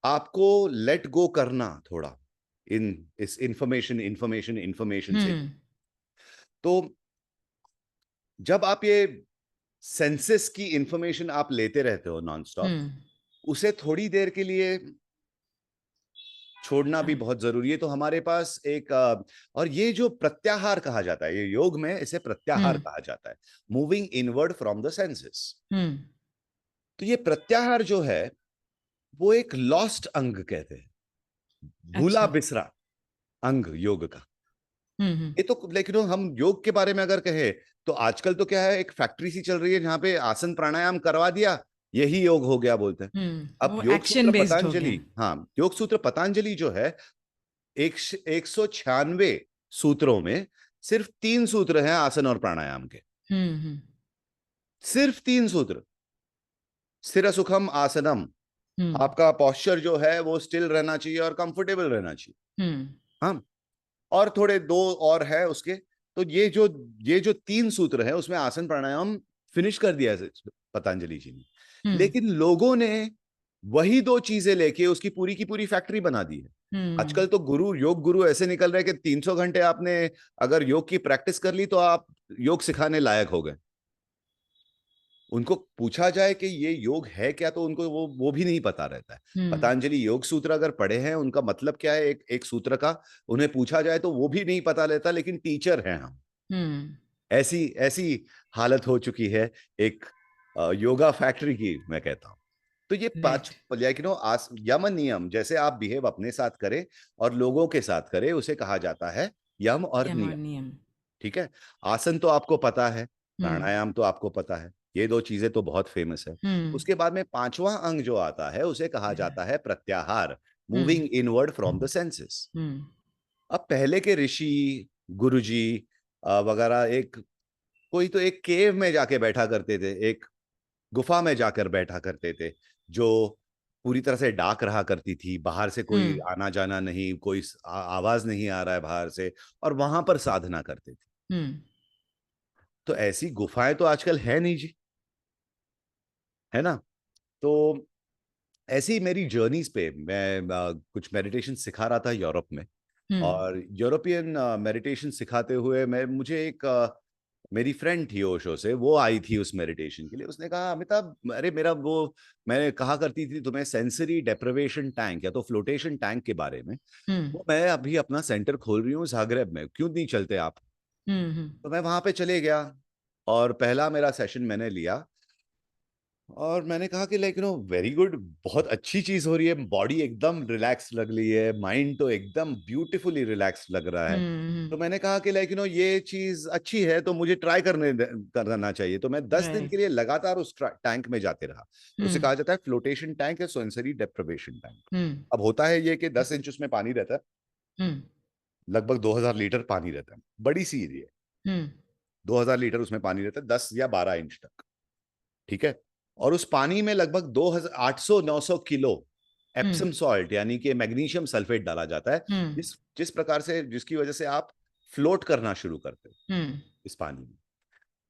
आपको लेट गो करना थोड़ा इन इस इंफॉर्मेशन से। हम्म। तो जब आप ये सेंसेस की इंफॉर्मेशन आप लेते रहते हो नॉन स्टॉप, हम्म। उसे थोड़ी देर के लिए छोड़ना भी हाँ। बहुत जरूरी है। तो हमारे पास एक और ये जो प्रत्याहार कहा जाता है, ये योग में इसे प्रत्याहार हम्म। कहा जाता है, moving inward from the senses. Hmm. तो ये प्रत्याहार जो है, वो एक लॉस्ट अंग कहते हैं, भूला अच्छा। बिसरा अंग योग का। हम्म। ये तो लेकिन हम योग के बारे में अगर कहे, तो आजकल तो क्या है, एक फैक्ट्री सी चल रही है जहां पे आसन प्राणायाम करवा दिया, यही योग हो गया बोलते हैं। अब वो योग सूत्र एक्शन बेस्ड हो पतंजलि, गया। हाँ, योग सूत्र पतंजलि जो है, 196 सूत्रों में सिर्फ 3 सूत्र हैं आसन और प्राणायाम के, हम्म। सिर्फ 3 सूत्र। स्थिर सुखम आसनम, हम्म। आपका पॉस्चर जो है वो स्टिल रहना चाहिए और कंफर्टेबल रहना चाहिए। हम्म। हाँ, और थोड़े दो और है उसके। तो ये जो 3 सूत्र है, उसमें आसन प्राणायाम फिनिश कर दिया है पतंजलि जी ने। हम्म। लेकिन लोगों ने वही 2 चीजें लेके उसकी पूरी की पूरी फैक्ट्री बना दी है। हम्म। आजकल तो योग गुरु ऐसे निकल रहे हैं कि 300 घंटे आपने अगर योग की प्रैक्टिस कर ली, तो आप योग सिखाने लायक हो गए। उनको पूछा जाए कि ये योग है क्या, तो उनको वो भी नहीं पता रहता है। हम्म। पतंजलि योग सूत्र अगर पढ़े हैं, उनका मतलब क्या है एक एक सूत्र का, उन्हें पूछा जाए तो वो भी नहीं पता रहता, लेकिन टीचर हैं हम। हम्म। ऐसी ऐसी हालत हो चुकी है एक योगा फैक्ट्री की, मैं कहता हूँ। तो ये पांच, राइट। लाइक यम नियम, जैसे आप बिहेव अपने साथ करें और लोगों के साथ करें, उसे कहा जाता है यम और यम और नियम। नियम। ठीक है। आसन तो आपको पता है, हम्म। प्राणायाम तो आपको पता है, ये दो चीजें तो बहुत फेमस है। हम्म। उसके बाद में पांचवा अंग जो आता है उसे कहा जाता है प्रत्याहार, hmm. Moving inward from the senses. Hmm. अब पहले के ऋषि, गुरुजी वगैरह, एक कोई तो एक केव में जाके बैठा करते थे, एक गुफा में जाकर बैठा करते थे, जो पूरी तरह से डाक रहा करती थी, बाहर से कोई हम्म। आना जाना नहीं, कोई आवाज नहीं आ रहा है बाहर से, और वहां पर साधना करते थे। हम्म। तो ऐसी गुफाएं तो आजकल है नहीं जी, है ना। तो ऐसी मेरी जर्नीज पे मैं कुछ मेडिटेशन सिखा रहा था यूरोप में। हम्म। और यूरोपियन मेडिटेशन सिखाते हुए मैं मुझे एक मेरी फ्रेंड थी ओशो से, वो आई थी उस मेडिटेशन के लिए। उसने कहा, अमिताभ, अरे मेरा वो, मैंने कहा करती थी तुम्हें सेंसरी डेप्रिवेशन टैंक या तो फ्लोटेशन टैंक के बारे में, हम्म। वो मैं अभी अपना सेंटर खोल रही हूँ जागरेब में, क्यों नहीं चलते आप। हम्म। तो मैं वहां पे चले गया और पहला मेरा सेशन मैंने लिया। और मैंने कहा कि लाइक वेरी गुड, बहुत अच्छी चीज हो रही है, बॉडी एकदम रिलैक्स लग रही है, माइंड तो एकदम ब्यूटीफुली रिलैक्स लग रहा है। तो हम्म। मैंने कहा कि लाइक ये चीज अच्छी है, तो मुझे ट्राई करना चाहिए। तो मैं 10 दिन के राइट। लिए लगातार उस टैंक में जाते रहा। उसे हम्म। कहा जाता है फ्लोटेशन टैंक या सेंसरी डेप्रिवेशन टैंक। हम्म। अब होता है ये कि 10 इंच उसमें पानी रहता है, हम्म। लगभग 2000 लीटर पानी रहता है, बड़ी सी एरिया है। हम्म। 2000 लीटर उसमें पानी रहता है, 10 या 12 इंच तक। ठीक है। और उस पानी में लगभग 2800-900 किलो हम्म। एप्सम सॉल्ट, यानी कि मैग्नीशियम सल्फेट डाला जाता है, हम्म। जिस जिस प्रकार से, जिसकी वजह से आप फ्लोट करना शुरू करते हो हम्म। इस पानी में।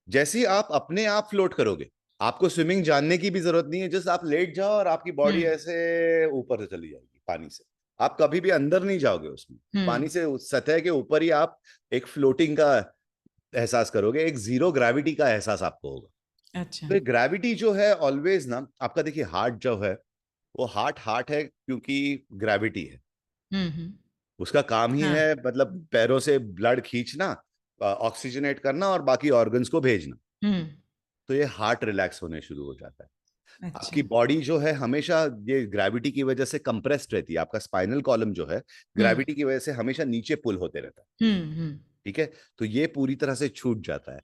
जैसे ही आप अपने आप फ्लोट करोगे, आपको स्विमिंग जानने की भी जरूरत नहीं है, जस्ट आप लेट जाओ और आपकी बॉडी हम्म। ऐसे ऊपर चली जाएगी पानी से। आप कभी भी अंदर नहीं जाओगे उसमें, पानी हम्म। से सतह के ऊपर ही आप एक फ्लोटिंग का एहसास करोगे, एक जीरो ग्रेविटी का एहसास आपको होगा। अच्छा। तो ग्रेविटी जो है ऑलवेज ना, आपका देखिए हार्ट जो है, वो हार्ट हार्ट है क्योंकि ग्रेविटी है। हम्म। उसका काम ही हाँ। है, मतलब पैरों से ब्लड खींचना, ऑक्सीजनेट करना और बाकी ऑर्गन्स को भेजना। हम्म। तो ये हार्ट रिलैक्स होने शुरू हो जाता है। अच्छा। आपकी बॉडी जो है हमेशा ये ग्रेविटी की वजह से कंप्रेस्ड रहती है, आपका स्पाइनल कॉलम जो है हम्म। ग्रेविटी की वजह से हमेशा नीचे पुल होते रहता है। हम्म। ठीक है। तो ये पूरी तरह से छूट जाता है।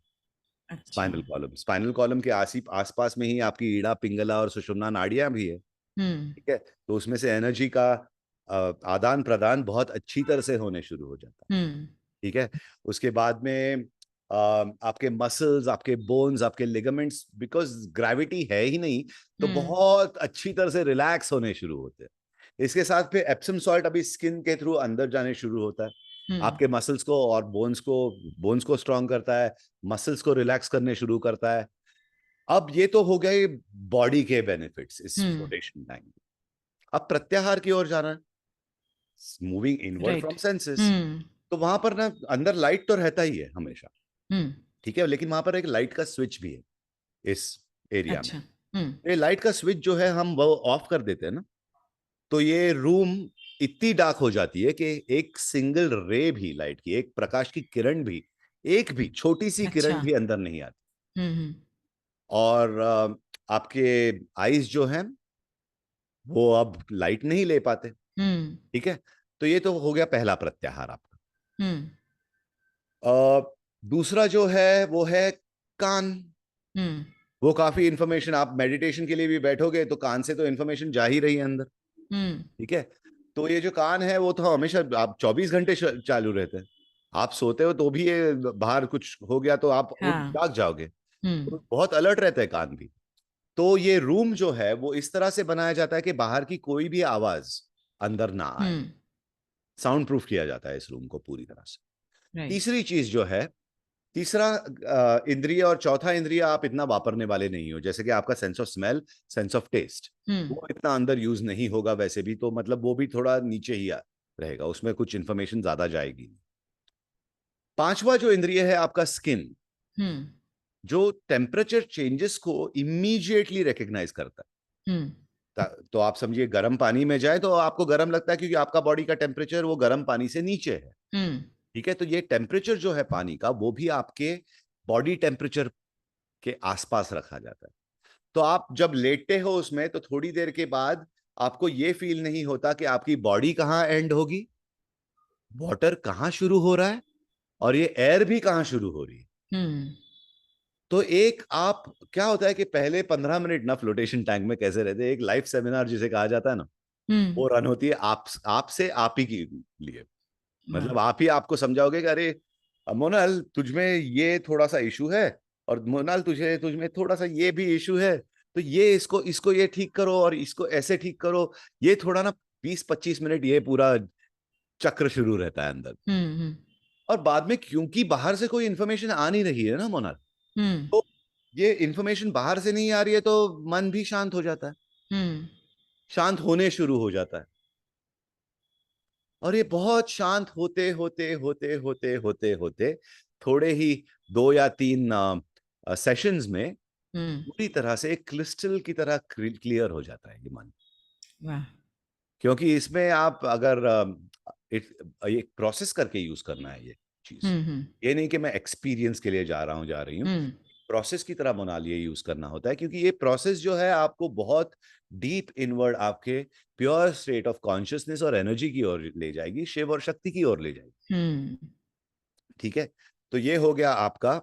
अच्छा। स्पाइनल कॉलम के आसपास में ही आपकी ईड़ा, पिंगला और सुषुम्ना नाड़ियां भी है। हम्म। ठीक है। तो उसमें से एनर्जी का आदान प्रदान बहुत अच्छी तरह से होने शुरू हो जाता है। हम्म। ठीक है। उसके बाद में आपके मसल्स, आपके बोन्स, आपके लिगामेंट्स, बिकॉज ग्रेविटी है ही नहीं, तो हम्म। बहुत अच्छी तरह से रिलैक्स होने शुरू होते हैं। इसके साथ फिर एप्सम सॉल्ट अभी स्किन के थ्रू अंदर जाने शुरू होता है, हम्म। आपके मसल्स को और बोन्स को स्ट्रांग करता है, मसल्स को रिलैक्स करने शुरू करता है। अब ये तो हो गए बॉडी के बेनिफिट्स इस हम्म। Flotation time. अब प्रत्याहार की ओर जाना है, moving inward right. From senses. Hmm. तो वहां पर ना अंदर लाइट तो रहता ही है हमेशा। हम्म। ठीक है। लेकिन वहां पर एक लाइट का स्विच भी है इस एरिया में। अच्छा। हम्म। ये लाइट का स्विच जो है, हम वो ऑफ कर देते हैं ना, तो ये रूम इतनी डार्क हो जाती है कि एक सिंगल रे भी लाइट की, एक प्रकाश की किरण भी, एक भी छोटी सी अच्छा। किरण भी अंदर नहीं आती। हम्म। और आपके आईज जो हैं वो अब लाइट नहीं ले पाते। हम्म। ठीक है। तो ये तो हो गया पहला प्रत्याहार आपका। हम्म। अ, दूसरा जो है वो है कान। हम्म। वो काफी इंफॉर्मेशन, आप मेडिटेशन के लिए भी बैठोगे तो कान से तो इंफॉर्मेशन जा ही रही है अंदर। हम्म। ठीक है। तो ये जो कान है वो तो हमेशा आप 24 घंटे चालू रहते हैं। आप सोते हो तो भी ये बाहर कुछ हो गया तो आप उठ हाँ। जाग जाओगे। हम्म। तो बहुत अलर्ट रहते हैं कान भी। तो ये रूम जो है वो इस तरह से बनाया जाता है कि बाहर की कोई भी आवाज अंदर ना आए। हम्म। साउंड प्रूफ किया जाता है इस रूम को पूरी तरह से। राइट। तीसरी चीज जो है, तीसरा इंद्रिय और चौथा इंद्रिय आप इतना वापरने वाले नहीं हो, जैसे कि आपका sense of smell, sense of taste, hmm. वो इतना अंदर यूज नहीं होगा वैसे भी, तो मतलब वो भी थोड़ा नीचे ही रहेगा, उसमें कुछ इंफॉर्मेशन ज्यादा जाएगी नहीं। पांचवा जो इंद्रिय है आपका स्किन, हम्म। जो टेम्परेचर चेंजेस को इमीडिएटली रिकग्नाइज करता है। हम्म। तो आप समझिए गर्म पानी में जाए तो आपको गर्म लगता है क्योंकि आपका बॉडी का टेम्परेचर वो गर्म पानी से नीचे है। हम्म। ठीक है, तो ये टेम्परेचर जो है पानी का वो भी आपके बॉडी टेम्परेचर के आसपास रखा जाता है। तो आप जब लेटते हो उसमें तो थोड़ी देर के बाद आपको ये फील नहीं होता कि आपकी बॉडी कहाँ एंड होगी, वाटर कहाँ शुरू हो रहा है और ये एयर भी कहाँ शुरू हो रही है। हम्म। तो एक आप क्या होता है कि पहले 15 मिनट ना फ्लोटेशन टैंक में कैसे रहते हैं, एक लाइव सेमिनार जिसे कहा जाता है ना, हम्म। वो रन होती है आपसे आप ही के लिए। वाह। मतलब आप ही आपको समझाओगे कि अरे मोनाल तुझमें ये थोड़ा सा इशू है, और मोनाल तुझे तुझमें थोड़ा सा ये भी इशू है, तो ये इसको इसको ये ठीक करो और इसको ऐसे ठीक करो। ये थोड़ा ना 20-25 मिनट ये पूरा चक्र शुरू रहता है अंदर। हम्म। और बाद में क्योंकि बाहर से कोई इंफॉर्मेशन आ नहीं रही है ना मोनाल, हम्म। तो ये इंफॉर्मेशन बाहर से नहीं आ रही है तो मन भी शांत हो जाता है, हम्म। शांत होने शुरू हो जाता है। और ये बहुत शांत होते होते होते होते होते होते थोड़े ही 2 या 3 सेशंस में हम्म। पूरी तरह से एक क्रिस्टल की तरह क्लियर हो जाता है ये मन। वाह। क्योंकि इसमें आप अगर एक प्रोसेस करके यूज करना है ये चीज, हम्म। ये नहीं कि मैं एक्सपीरियंस के लिए जा रहा हूं जा रही हूँ। हम्म। प्रोसेस की तरह मोनाल ये यूज करना होता है, क्योंकि ये प्रोसेस जो है आपको बहुत डीप इनवर्ड आपके प्योर स्टेट ऑफ कॉन्शियसनेस और एनर्जी की ओर ले जाएगी, शिव और शक्ति की ओर ले जाएगी। हम्म। ठीक है, तो ये हो गया आपका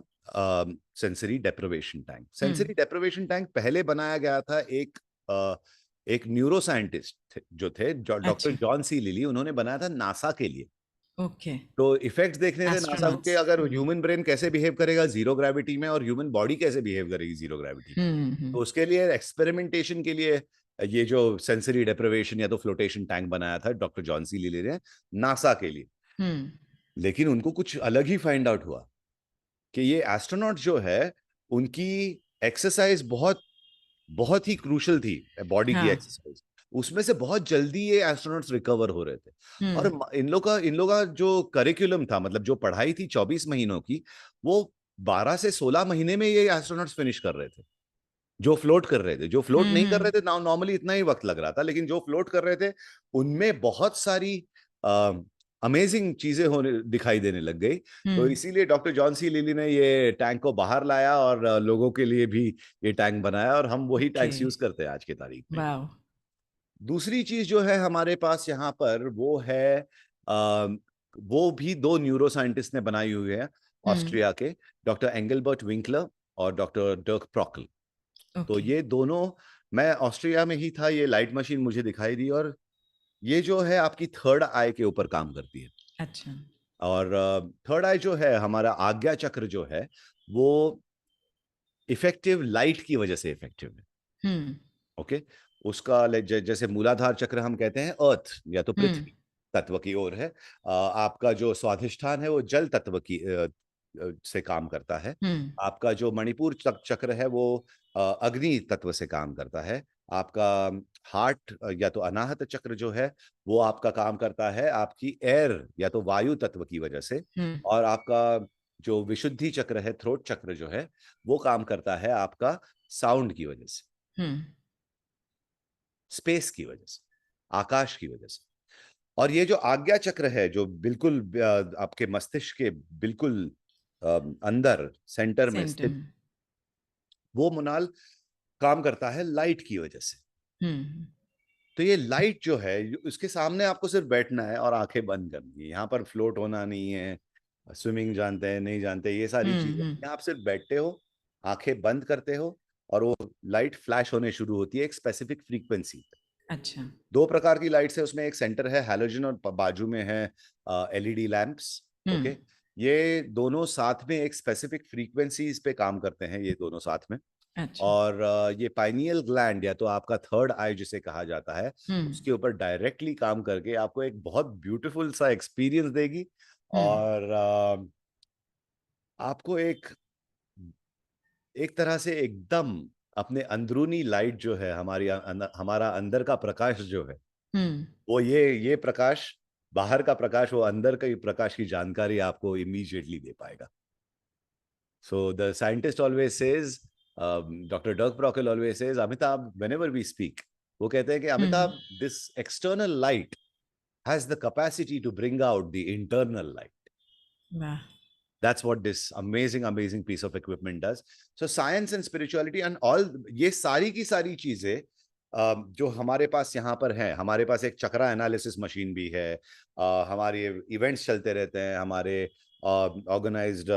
सेंसरी डेप्रिवेशन टैंक। हम्म। सेंसरी डेप्रिवेशन टैंक पहले बनाया गया था एक न्यूरो साइंटिस्ट जो थे डॉक्टर अच्छा। जॉन सी लिली, उन्होंने बनाया था नासा के लिए। ओके। तो इफेक्ट्स देखने थे नासा के, एस्ट्रोनॉट्स। अगर हम्म। ह्यूमन ब्रेन कैसे बिहेव करेगा जीरो ग्रेविटी में और ह्यूमन बॉडी कैसे बिहेव करेगी जीरो ग्रेविटी में। हम्म। तो उसके लिए एक्सपेरिमेंटेशन के लिए ये जो सेंसरी डेप्रिवेशन या तो फ्लोटेशन टैंक बनाया था डॉक्टर जॉन सी लिली ने नासा के लिए। हम्म। लेकिन उनको कुछ अलग ही फाइंड आउट हुआ कि ये एस्ट्रोनॉट जो है उनकी एक्सरसाइज बहुत बहुत ही क्रूशल थी, बॉडी की हाँ। एक्सरसाइज। उसमें से बहुत जल्दी ये एस्ट्रोनॉट्स रिकवर हो रहे थे। और हम्म। इन लोग का जो करिकुलम था, मतलब जो पढ़ाई थी 24 महीनों की, वो 12 से 16 महीने में ये एस्ट्रोनॉट्स फिनिश कर रहे थे। जो फ्लोट कर रहे थे, जो फ्लोट नहीं कर हम्म। रहे थे, नॉर्मली इतना ही वक्त लग रहा था, लेकिन जो फ्लोट कर रहे थे उनमें बहुत सारी अमेजिंग चीजें होने दिखाई देने लग गई। तो हम्म। इसीलिए डॉक्टर जॉन सी लिली ने ये टैंक को बाहर लाया और लोगों के लिए भी ये टैंक बनाया, और हम वही ओके। टैंक्स यूज करते हैं आज की तारीख में। वाह। दूसरी चीज जो है हमारे पास यहाँ पर वो है, अ, वो भी 2 न्यूरो साइंटिस्ट ने बनाई हुई है, हम्म। ऑस्ट्रिया के डॉक्टर एंगलबर्ट विंकलर और डॉक्टर डर्क प्रॉकल। तो ओके। ये दोनों, मैं ऑस्ट्रिया में ही था, ये लाइट मशीन मुझे दिखाई दी, और ये जो है आपकी थर्ड आई के ऊपर काम करती है। अच्छा। और थर्ड आई जो है हमारा आज्ञा चक्र जो है वो इफेक्टिव लाइट की वजह से इफेक्टिव है। हम्म। ओके, उसका जैसे मूलाधार चक्र हम कहते हैं अर्थ या तो हम्म। पृथ्वी तत्व की ओर है। आपका जो स्वाधिष्ठान है वो जल तत्व की से काम करता है। हम्म। आपका जो मणिपुर चक्र है वो अग्नि तत्व से काम करता है। आपका हार्ट या तो अनाहत चक्र जो है वो आपका काम करता है आपकी एयर या तो वायु तत्व की वजह से। हम्म। और आपका जो विशुद्धि चक्र है, थ्रोट चक्र जो है, वो काम करता है आपका साउंड की वजह से, हम्म। स्पेस की वजह से, आकाश की वजह से। और ये जो आज्ञा चक्र है जो बिल्कुल आपके मस्तिष्क के बिल्कुल अंदर सेंटर में सेंटम। स्थित, वो मुनाल काम करता है लाइट की वजह से। हम्म। तो ये लाइट जो है उसके सामने आपको सिर्फ बैठना है और आंखें बंद करनी है। यहाँ पर फ्लोट होना नहीं है, स्विमिंग जानते हैं नहीं जानते ये सारी चीजें, हम्म। यहाँ आप सिर्फ बैठते हो, आंखें बंद करते हो, और वो लाइट फ्लैश होने शुरू होती है एक स्पेसिफिक फ्रीक्वेंसी। अच्छा। 2 प्रकार की लाइट्स है उसमें, एक सेंटर है हैलोजन और बाजू में है एलईडी लैंप्स। हम्म। ओके, ये दोनों साथ में एक स्पेसिफिक फ्रीक्वेंसीज पे काम करते हैं, ये दोनों साथ में। अच्छा। और ये पाइनियल ग्लैंड या तो आपका थर्ड आई जिसे कहा जाता है, हम्म। उसके ऊपर डायरेक्टली काम करके आपको एक बहुत ब्यूटीफुल सा एक्सपीरियंस देगी। हम्म। और आपको एक एक तरह से एकदम अपने अंदरूनी लाइट जो है, हमारा अंदर का प्रकाश जो है, हम्म। वो ये प्रकाश, बाहर का प्रकाश वो अंदर का प्रकाश की जानकारी आपको इमीडिएटली दे पाएगा। So the scientist always says, Dr. Dirk Brockel always says, Amitabh, whenever we speak, वो कहते हैं कि Amitabh, this external light has the capacity to bring out the internal light. वाह. That's what this amazing piece of equipment does. So science and spirituality and all, ये सारी की सारी चीजें जो हमारे पास यहाँ पर है, हमारे पास एक चक्रा एनालिसिस मशीन भी है, हमारे इवेंट्स चलते रहते हैं, हमारे ऑर्गेनाइज्ड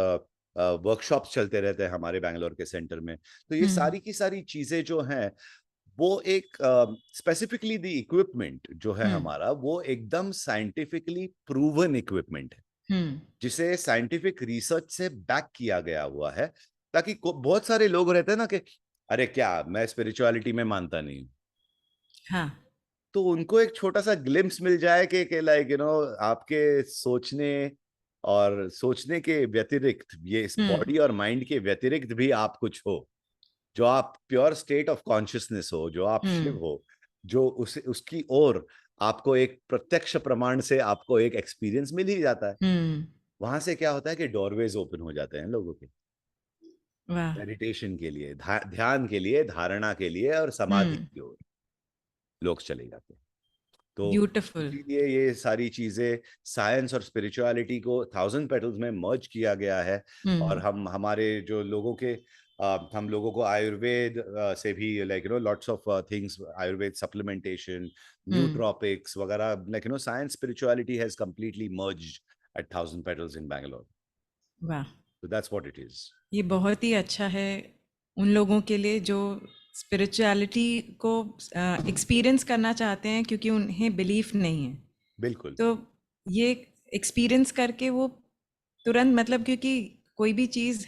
वर्कशॉप्स चलते रहते हैं हमारे बैंगलोर के सेंटर में. तो ये सारी की सारी चीजें जो हैं वो एक स्पेसिफिकली द इक्विपमेंट जो है हमारा, वो एकदम साइंटिफिकली प्रूवन इक्विपमेंट है, जिसे साइंटिफिक रिसर्च से बैक किया गया हुआ है. ताकि बहुत सारे लोग रहते हैं ना कि अरे क्या मैं स्पिरिचुअलिटी में मानता नहीं हूँ, हाँ. तो उनको एक छोटा सा ग्लिम्स मिल जाए कि लाइक यू नो आपके सोचने और सोचने के व्यतिरिक्त, ये इस बॉडी और माइंड के व्यतिरिक्त भी आप कुछ हो, जो आप प्योर स्टेट ऑफ कॉन्शियसनेस हो, जो आप शिव हो, जो उसकी ओर आपको एक प्रत्यक्ष प्रमाण से आपको एक एक्सपीरियंस मिल ही जाता है. वहां से क्या होता है कि डोरवेज ओपन हो जाते हैं लोगों के वाह. मेडिटेशन के लिए, ध्यान के लिए, धारणा के लिए और समाधि की ओर लोग चले जाते हैं. तो ब्यूटिफुल. इसीलिए ये सारी चीजें साइंस और स्पिरिचुअलिटी को 1000 पेटल्स में मर्ज किया गया है. और हम हमारे जो लोगों के हम लोगों को आयुर्वेद से भी like you know lots of things, Ayurveda supplementation, nootropics वगैरह, like you know science spirituality has completely merged at 1000 petals in Bangalore. वाह. So that's what it is. ये बहुत ही अच्छा है उन लोगों के लिए जो स्पिरिचुअलिटी को एक्सपीरियंस करना चाहते हैं क्योंकि उन्हें बिलीफ नहीं है. बिल्कुल. तो ये एक्सपीरियंस करके वो तुरंत, मतलब क्योंकि कोई भी चीज़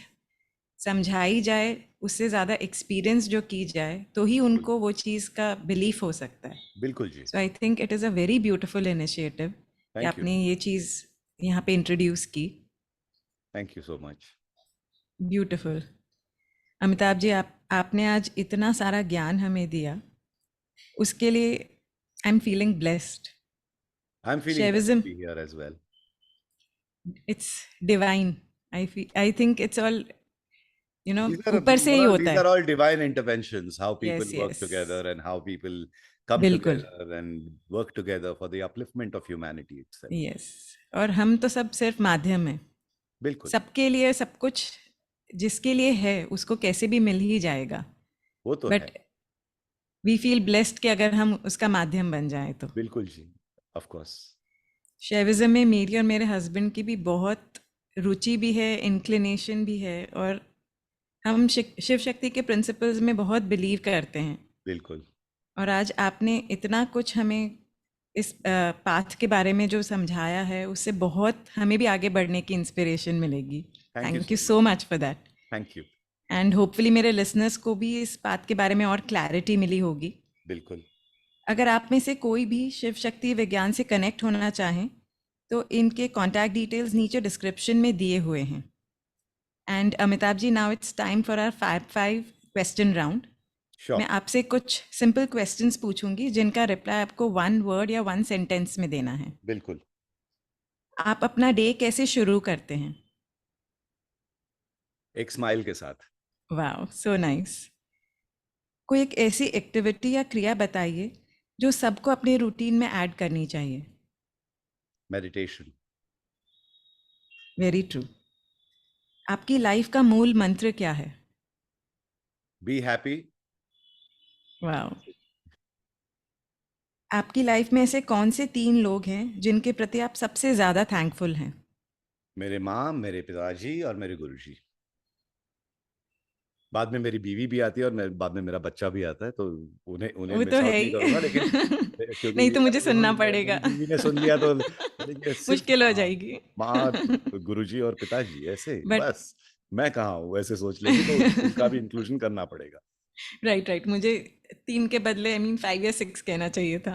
समझाई जाए उससे ज़्यादा एक्सपीरियंस जो की जाए तो ही उनको वो चीज़ का बिलीफ हो सकता है. बिल्कुल जी. So I think it is a very beautiful initiative कि आपने ये चीज़ यहाँ पे इंट्रोड्यूस की. Thank you so much. Beautiful. Amitabh ji, आपने आज इतना सारा ज्ञान हमें दिया, उसके लिए I am feeling blessed. I'm feeling Shaivism, happy here as well. it's divine. I think it's all, you know, These are ऊपर से ही होता these है. are all divine interventions, how people Yes, work yes. together and how people come बिल्कुल. together and work together for the upliftment of humanity itself. Yes. और हम तो सब सिर्फ माध्यम हैं. बिल्कुल. सबके लिए सब कुछ जिसके लिए है उसको कैसे भी मिल ही जाएगा. वो तो बट है. वी फील ब्लेस्ड कि अगर हम उसका माध्यम बन जाए तो. बिल्कुल जी. Of course. शैविज्म में मेरी और मेरे हस्बैंड की भी बहुत रुचि भी है, इंक्लिनेशन भी है, और हम शिव शक्ति के प्रिंसिपल्स में बहुत बिलीव करते हैं. बिल्कुल. और आज आपने इतना कुछ हमें इस पाथ के बारे में जो समझाया है उससे बहुत हमें भी आगे बढ़ने की इंस्पिरेशन मिलेगी. Thank you so much for that. Thank you. And hopefully मेरे लिसनर्स को भी इस बात के बारे में और क्लैरिटी मिली होगी. बिल्कुल. अगर आप में से कोई भी शिव शक्ति विज्ञान से कनेक्ट होना चाहें तो इनके कॉन्टैक्ट डिटेल्स नीचे डिस्क्रिप्शन में दिए हुए हैं. And Amitabh ji, now it's time for our 5 question round. Sure. मैं आपसे कुछ सिंपल क्वेश्चंस पूछूंगी जिनका रिप्लाई आपको 1 वर्ड या 1 सेंटेंस में देना है. बिल्कुल. आप अपना डे कैसे शुरू करते हैं? एक स्माइल के साथ. Wow, so nice. कोई एक ऐसी एक्टिविटी या क्रिया बताइए जो सबको अपने रूटीन में ऐड करनी चाहिए. मेडिटेशन. Very true. आपकी लाइफ का मूल मंत्र क्या है? Be happy. वाओ. आपकी लाइफ में ऐसे कौन से 3 लोग हैं जिनके प्रति आप सबसे ज़्यादा थैंकफुल हैं? मेरे माँ, मेरे पिताजी और मेरे गुरुजी. बाद में मेरी बीवी भी आती है और बाद में मेरा बच्चा भी आता है, तो उन्हें वो मिस तो आउट है नहीं ही. करूंगा. लेकिन क्योंकि नहीं तो मुझे अगर सुनना पड़ेगा. मेरी बीवी ने सुन लिया तो बोलेंगे, सिर्फ मुश्किल हो जाएगी. माँ, गुरुजी और पिताजी ऐसे बट बस. मैं कहाँ हूँ ऐसे सोच लेगी, तो उनका भी इंक्लूजन करना पड़ेगा. राइट. मुझे 3 के बदले आई मीन 5 या 6 कहना चाहिए था.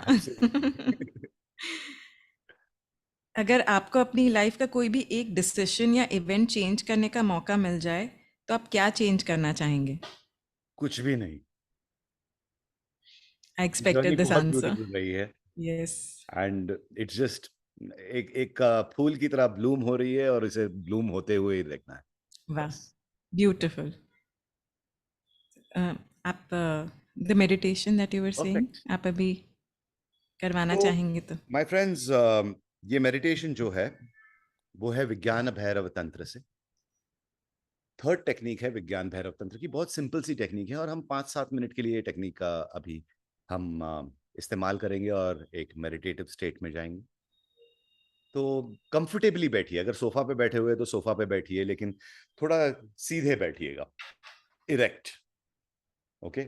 अगर आपको अपनी लाइफ का कोई भी एक डिसीजन या इवेंट चेंज करने का मौका मिल जाए तो आप क्या चेंज करना चाहेंगे? कुछ भी नहीं. आई एक्सपेक्टेड दिस बहुत आंसर. ब्यूटीफुल रही है. यस. एंड इट्स जस्ट एक फूल की तरह ब्लूम हो रही है और इसे ब्लूम होते हुए ही देखना है. वाह. बस. ब्यूटिफुल। आप the meditation that you were saying, perfect. आप अभी करवाना तो चाहेंगे तो? माय फ्रेंड्स, ये मेडिटेशन जो है वो है विज्ञान भैरव तंत्र से। थर्ड टेक्निक है विज्ञान भैरव तंत्र की। बहुत सिंपल सी टेक्निक है और हम 5-7 मिनट के लिए ये टेक्निक का अभी हम इस्तेमाल करेंगे और एक मेडिटेटिव स्टेट में जाएंगे। तो कंफर्टेबली बैठिए। अगर सोफा पे बैठे हुए तो सोफा पे बैठिए, लेकिन थोड़ा सीधे बैठिएगा, इरेक्ट। ओके।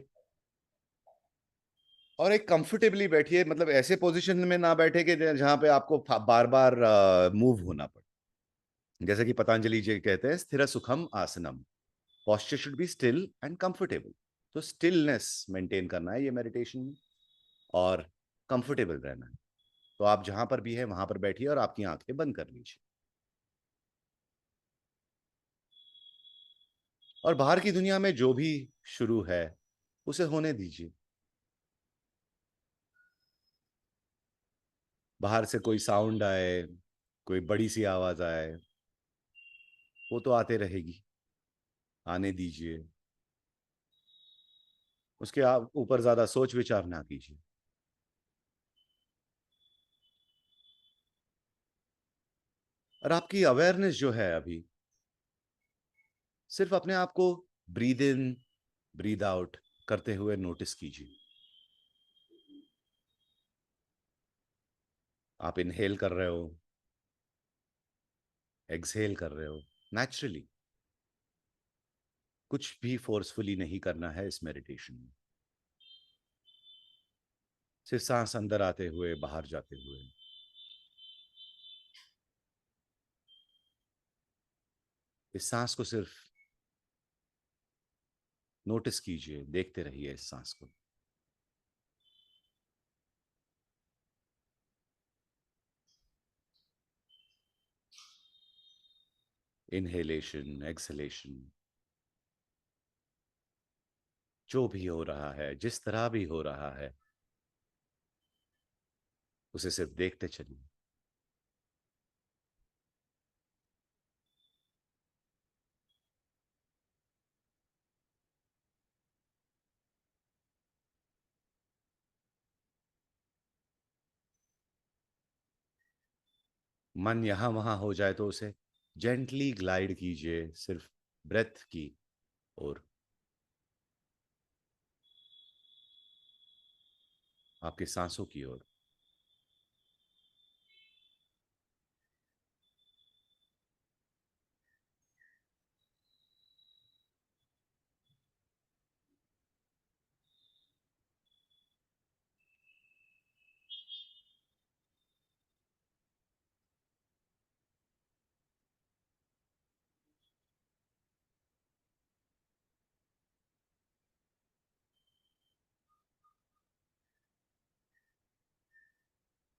और एक कंफर्टेबली बैठिए, मतलब ऐसे पोजीशन में ना बैठे कि जहां पे आपको बार बार मूव होना पड़े। जैसे कि पतंजलि जी कहते हैं, स्थिर सुखम आसनम। Posture should be still and comfortable. तो स्टिलनेस मेंटेन करना है ये मेडिटेशन में, और कंफर्टेबल रहना है। तो आप जहां पर भी है वहां पर बैठिए और आपकी आंखें बंद कर लीजिए, और बाहर की दुनिया में जो भी शुरू है उसे होने दीजिए। बाहर से कोई साउंड आए, कोई बड़ी सी आवाज आए, वो तो आते रहेगी, आने दीजिए। उसके आप ऊपर ज्यादा सोच विचार ना कीजिए। और आपकी अवेयरनेस जो है अभी, सिर्फ अपने आप को ब्रीद इन ब्रीद आउट करते हुए नोटिस कीजिए। आप इनहेल कर रहे हो, एक्सहेल कर रहे हो, नेचुरली। कुछ भी फोर्सफुली नहीं करना है इस मेडिटेशन में। सिर्फ सांस अंदर आते हुए बाहर जाते हुए, इस सांस को सिर्फ नोटिस कीजिए, देखते रहिए इस सांस को। इनहेलेशन, एक्सहेलेशन, जो भी हो रहा है, जिस तरह भी हो रहा है, उसे सिर्फ देखते चलिए। मन यहां वहां हो जाए तो उसे जेंटली ग्लाइड कीजिए सिर्फ ब्रेथ की ओर, आपके सांसों की ओर।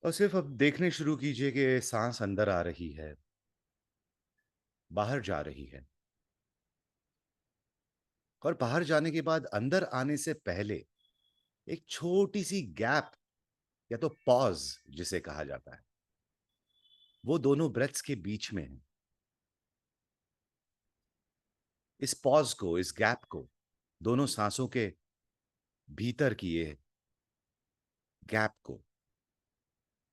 और सिर्फ अब देखने शुरू कीजिए कि सांस अंदर आ रही है, बाहर जा रही है, और बाहर जाने के बाद अंदर आने से पहले एक छोटी सी गैप, या तो पॉज जिसे कहा जाता है, वो दोनों ब्रेथ्स के बीच में है। इस पॉज को, इस गैप को, दोनों सांसों के भीतर की ये गैप को,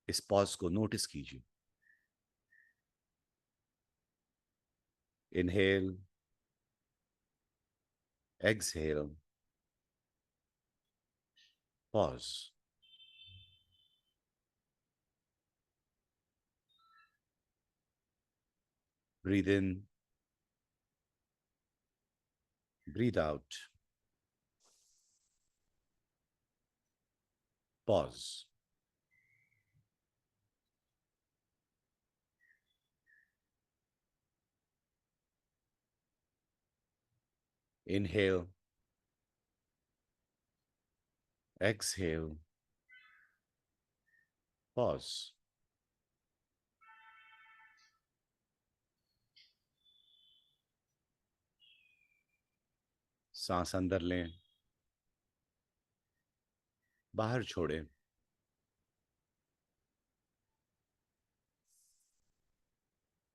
इस पॉज को नोटिस कीजिए। Inhale, exhale, pause. Breathe in, breathe out, pause. Inhale, exhale, pause. सांस अंदर लें, बाहर छोड़ें,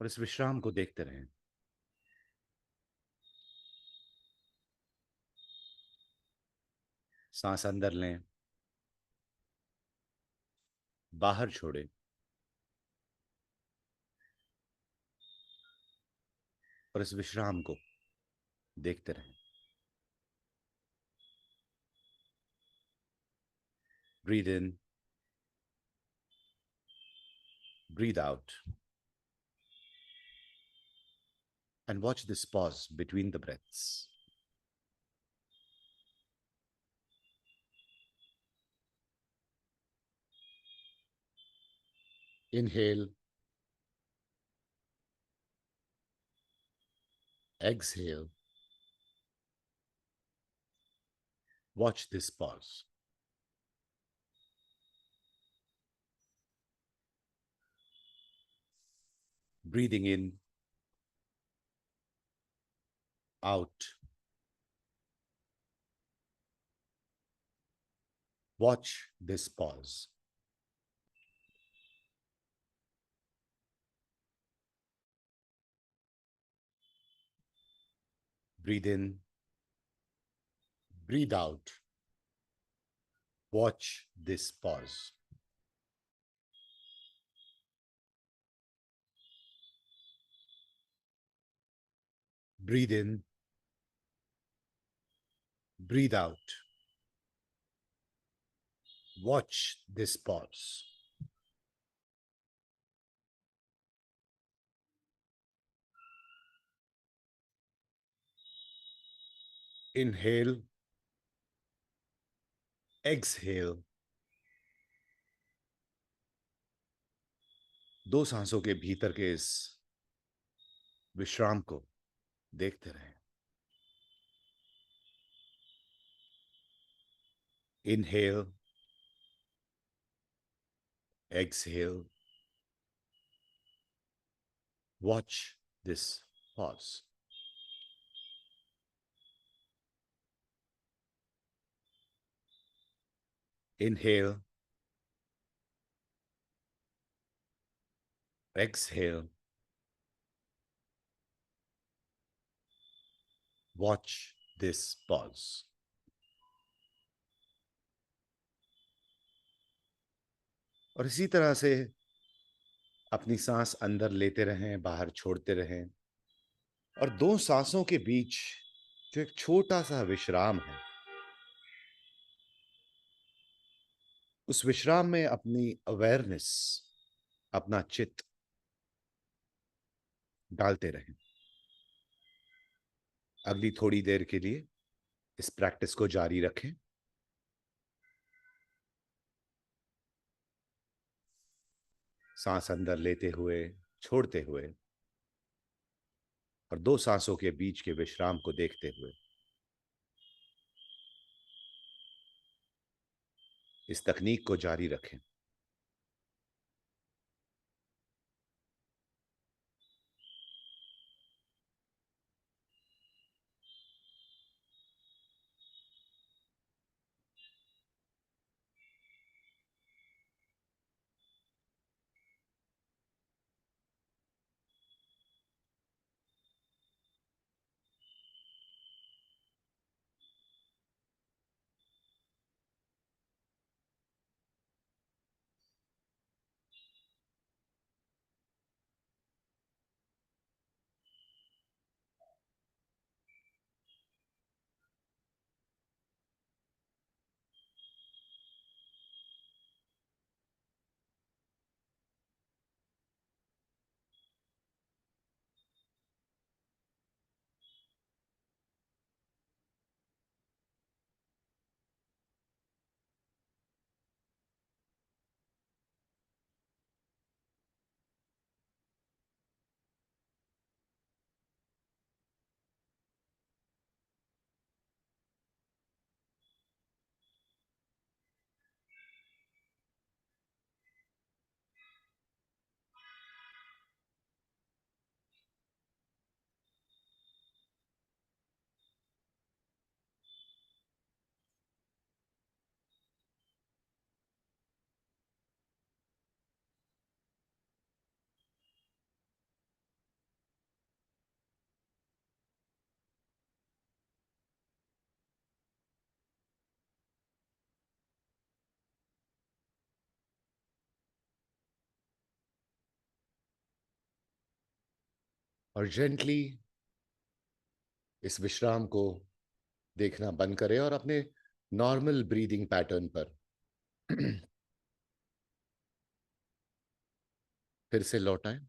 और इस विश्राम को देखते रहें। सांस अंदर लें, बाहर छोड़ें और इस विश्राम को देखते रहें। Breathe in, breathe out and watch this pause between the breaths. Inhale, exhale. Watch this pause. Breathing in, out. Watch this pause. Breathe in, breathe out. Watch this pause. Breathe in, breathe out. Watch this pause. Inhale, exhale. दो सांसों के भीतर के इस विश्राम को देखते रहें। Inhale, exhale. Watch this pause. Inhale, exhale. Watch this pause. और इसी तरह से अपनी सांस अंदर लेते रहें, बाहर छोड़ते रहें और दो सांसों के बीच जो एक छोटा सा विश्राम है, उस विश्राम में अपनी अवेयरनेस, अपना चित्त डालते रहें। अगली थोड़ी देर के लिए इस प्रैक्टिस को जारी रखें। सांस अंदर लेते हुए, छोड़ते हुए और दो सांसों के बीच के विश्राम को देखते हुए इस तकनीक को जारी रखें। और जेंटली इस विश्राम को देखना बंद करें और अपने नॉर्मल ब्रीदिंग पैटर्न पर फिर से लौट आए।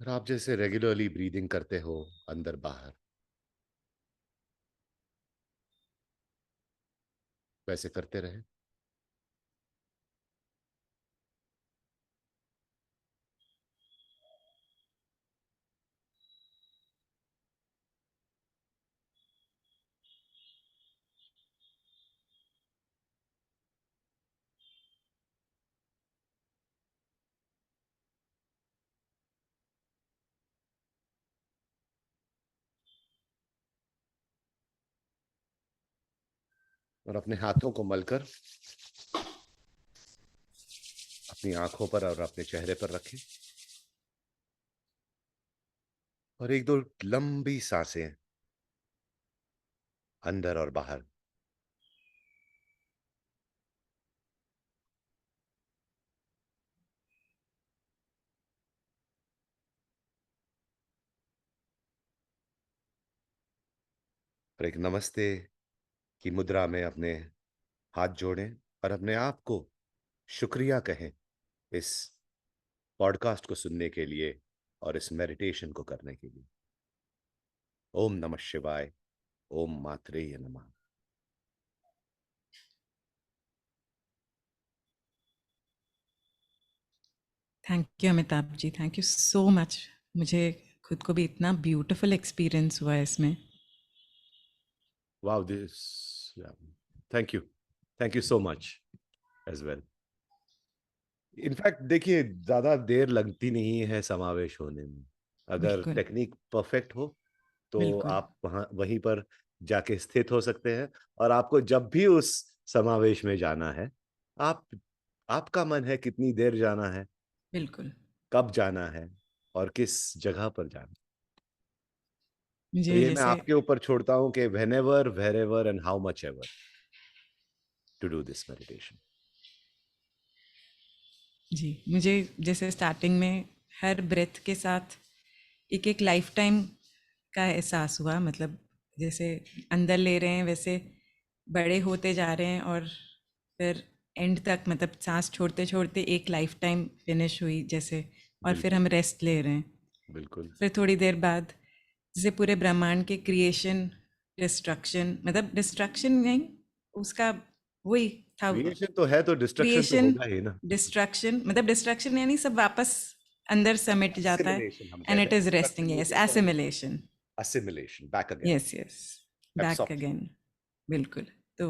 और आप जैसे रेगुलरली ब्रीदिंग करते हो अंदर बाहर, वैसे करते रहे। और अपने हाथों को मलकर अपनी आंखों पर और अपने चेहरे पर रखें और एक दो लंबी सांसें अंदर और बाहर। और एक नमस्ते की मुद्रा में अपने हाथ जोड़ें और अपने आप को शुक्रिया कहें इस पॉडकास्ट को सुनने के लिए और इस मेडिटेशन को करने के लिए। ओम नमः शिवाय। ओम मात्रेय नमः। Thank you Amitabh ji, thank you so much. मुझे खुद को भी इतना ब्यूटीफुल एक्सपीरियंस हुआ है इसमें। Wow this, thank you so much as well. In fact देखिए, ज्यादा देर लगती नहीं है समावेश होने में। अगर बिल्कुल, टेक्निक परफेक्ट हो तो बिल्कुल, आप वहीं पर जाके स्थित हो सकते हैं। और आपको जब भी उस समावेश में जाना है, आप आपका मन है कितनी देर जाना है, बिल्कुल। कब जाना है और किस जगह पर जाना है। तो मुझे ये मैं जैसे आपके ऊपर छोड़ता हूं कि whenever, wherever and how much ever to do this meditation. जी, मुझे जैसे स्टार्टिंग में हर ब्रेथ के साथ एक-एक लाइफ टाइम का एहसास हुआ, मतलब जैसे अंदर ले रहे हैं वैसे बड़े होते जा रहे हैं और फिर एंड तक, मतलब सांस छोड़ते छोड़ते एक लाइफ टाइम फिनिश हुई जैसे, और फिर बिल्कुल, हम रेस्ट ले रहे हैं। बिल्कुल। फिर थोड़ी देर बाद जैसे पूरे ब्रह्मांड के क्रिएशन, डिस्ट्रक्शन, मतलब डिस्ट्रक्शन नहीं, उसका वही था। क्रिएशन तो है तो डिस्ट्रक्शन तो क्रिएशन, होगा ही ना। डिस्ट्रक्शन, मतलब डिस्ट्रक्शन यानी सब वापस अंदर समेट जाता है। Assimilation हम एंड कहते इट हैं, is resting, destruction yes, means assimilation. assimilation, back again, yes yes, back absorption. Again, बिल्कुल। तो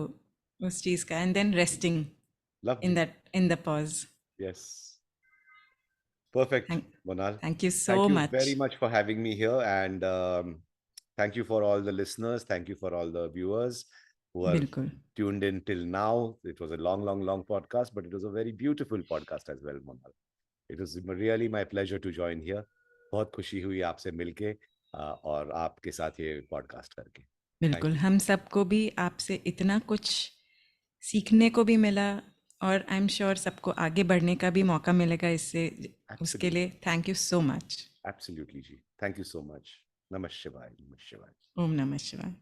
उस चीज़ का and then resting in Lovely. That, in the pause. Yes. Perfect, thank Monal. Thank you so Thank you much. very much for having me here, and thank you for all the listeners. Thank you for all the viewers who are बिल्कुल, tuned in till now. It was a long, long, long podcast, but it was a very beautiful podcast as well, Monal. It was really my pleasure to join here. बहुत खुशी हुई आपसे मिलके और आपके साथ ये पॉडकास्ट करके। बिल्कुल। Thank you. हम सबको भी आपसे इतना कुछ सीखने को भी मिला, और आई एम श्योर सबको आगे बढ़ने का भी मौका मिलेगा इससे। उसके लिए absolutely, thank you so much. Absolutely जी। Thank you so much. नमः शिवाय, नमः शिवाय। ओम नमः शिवाय।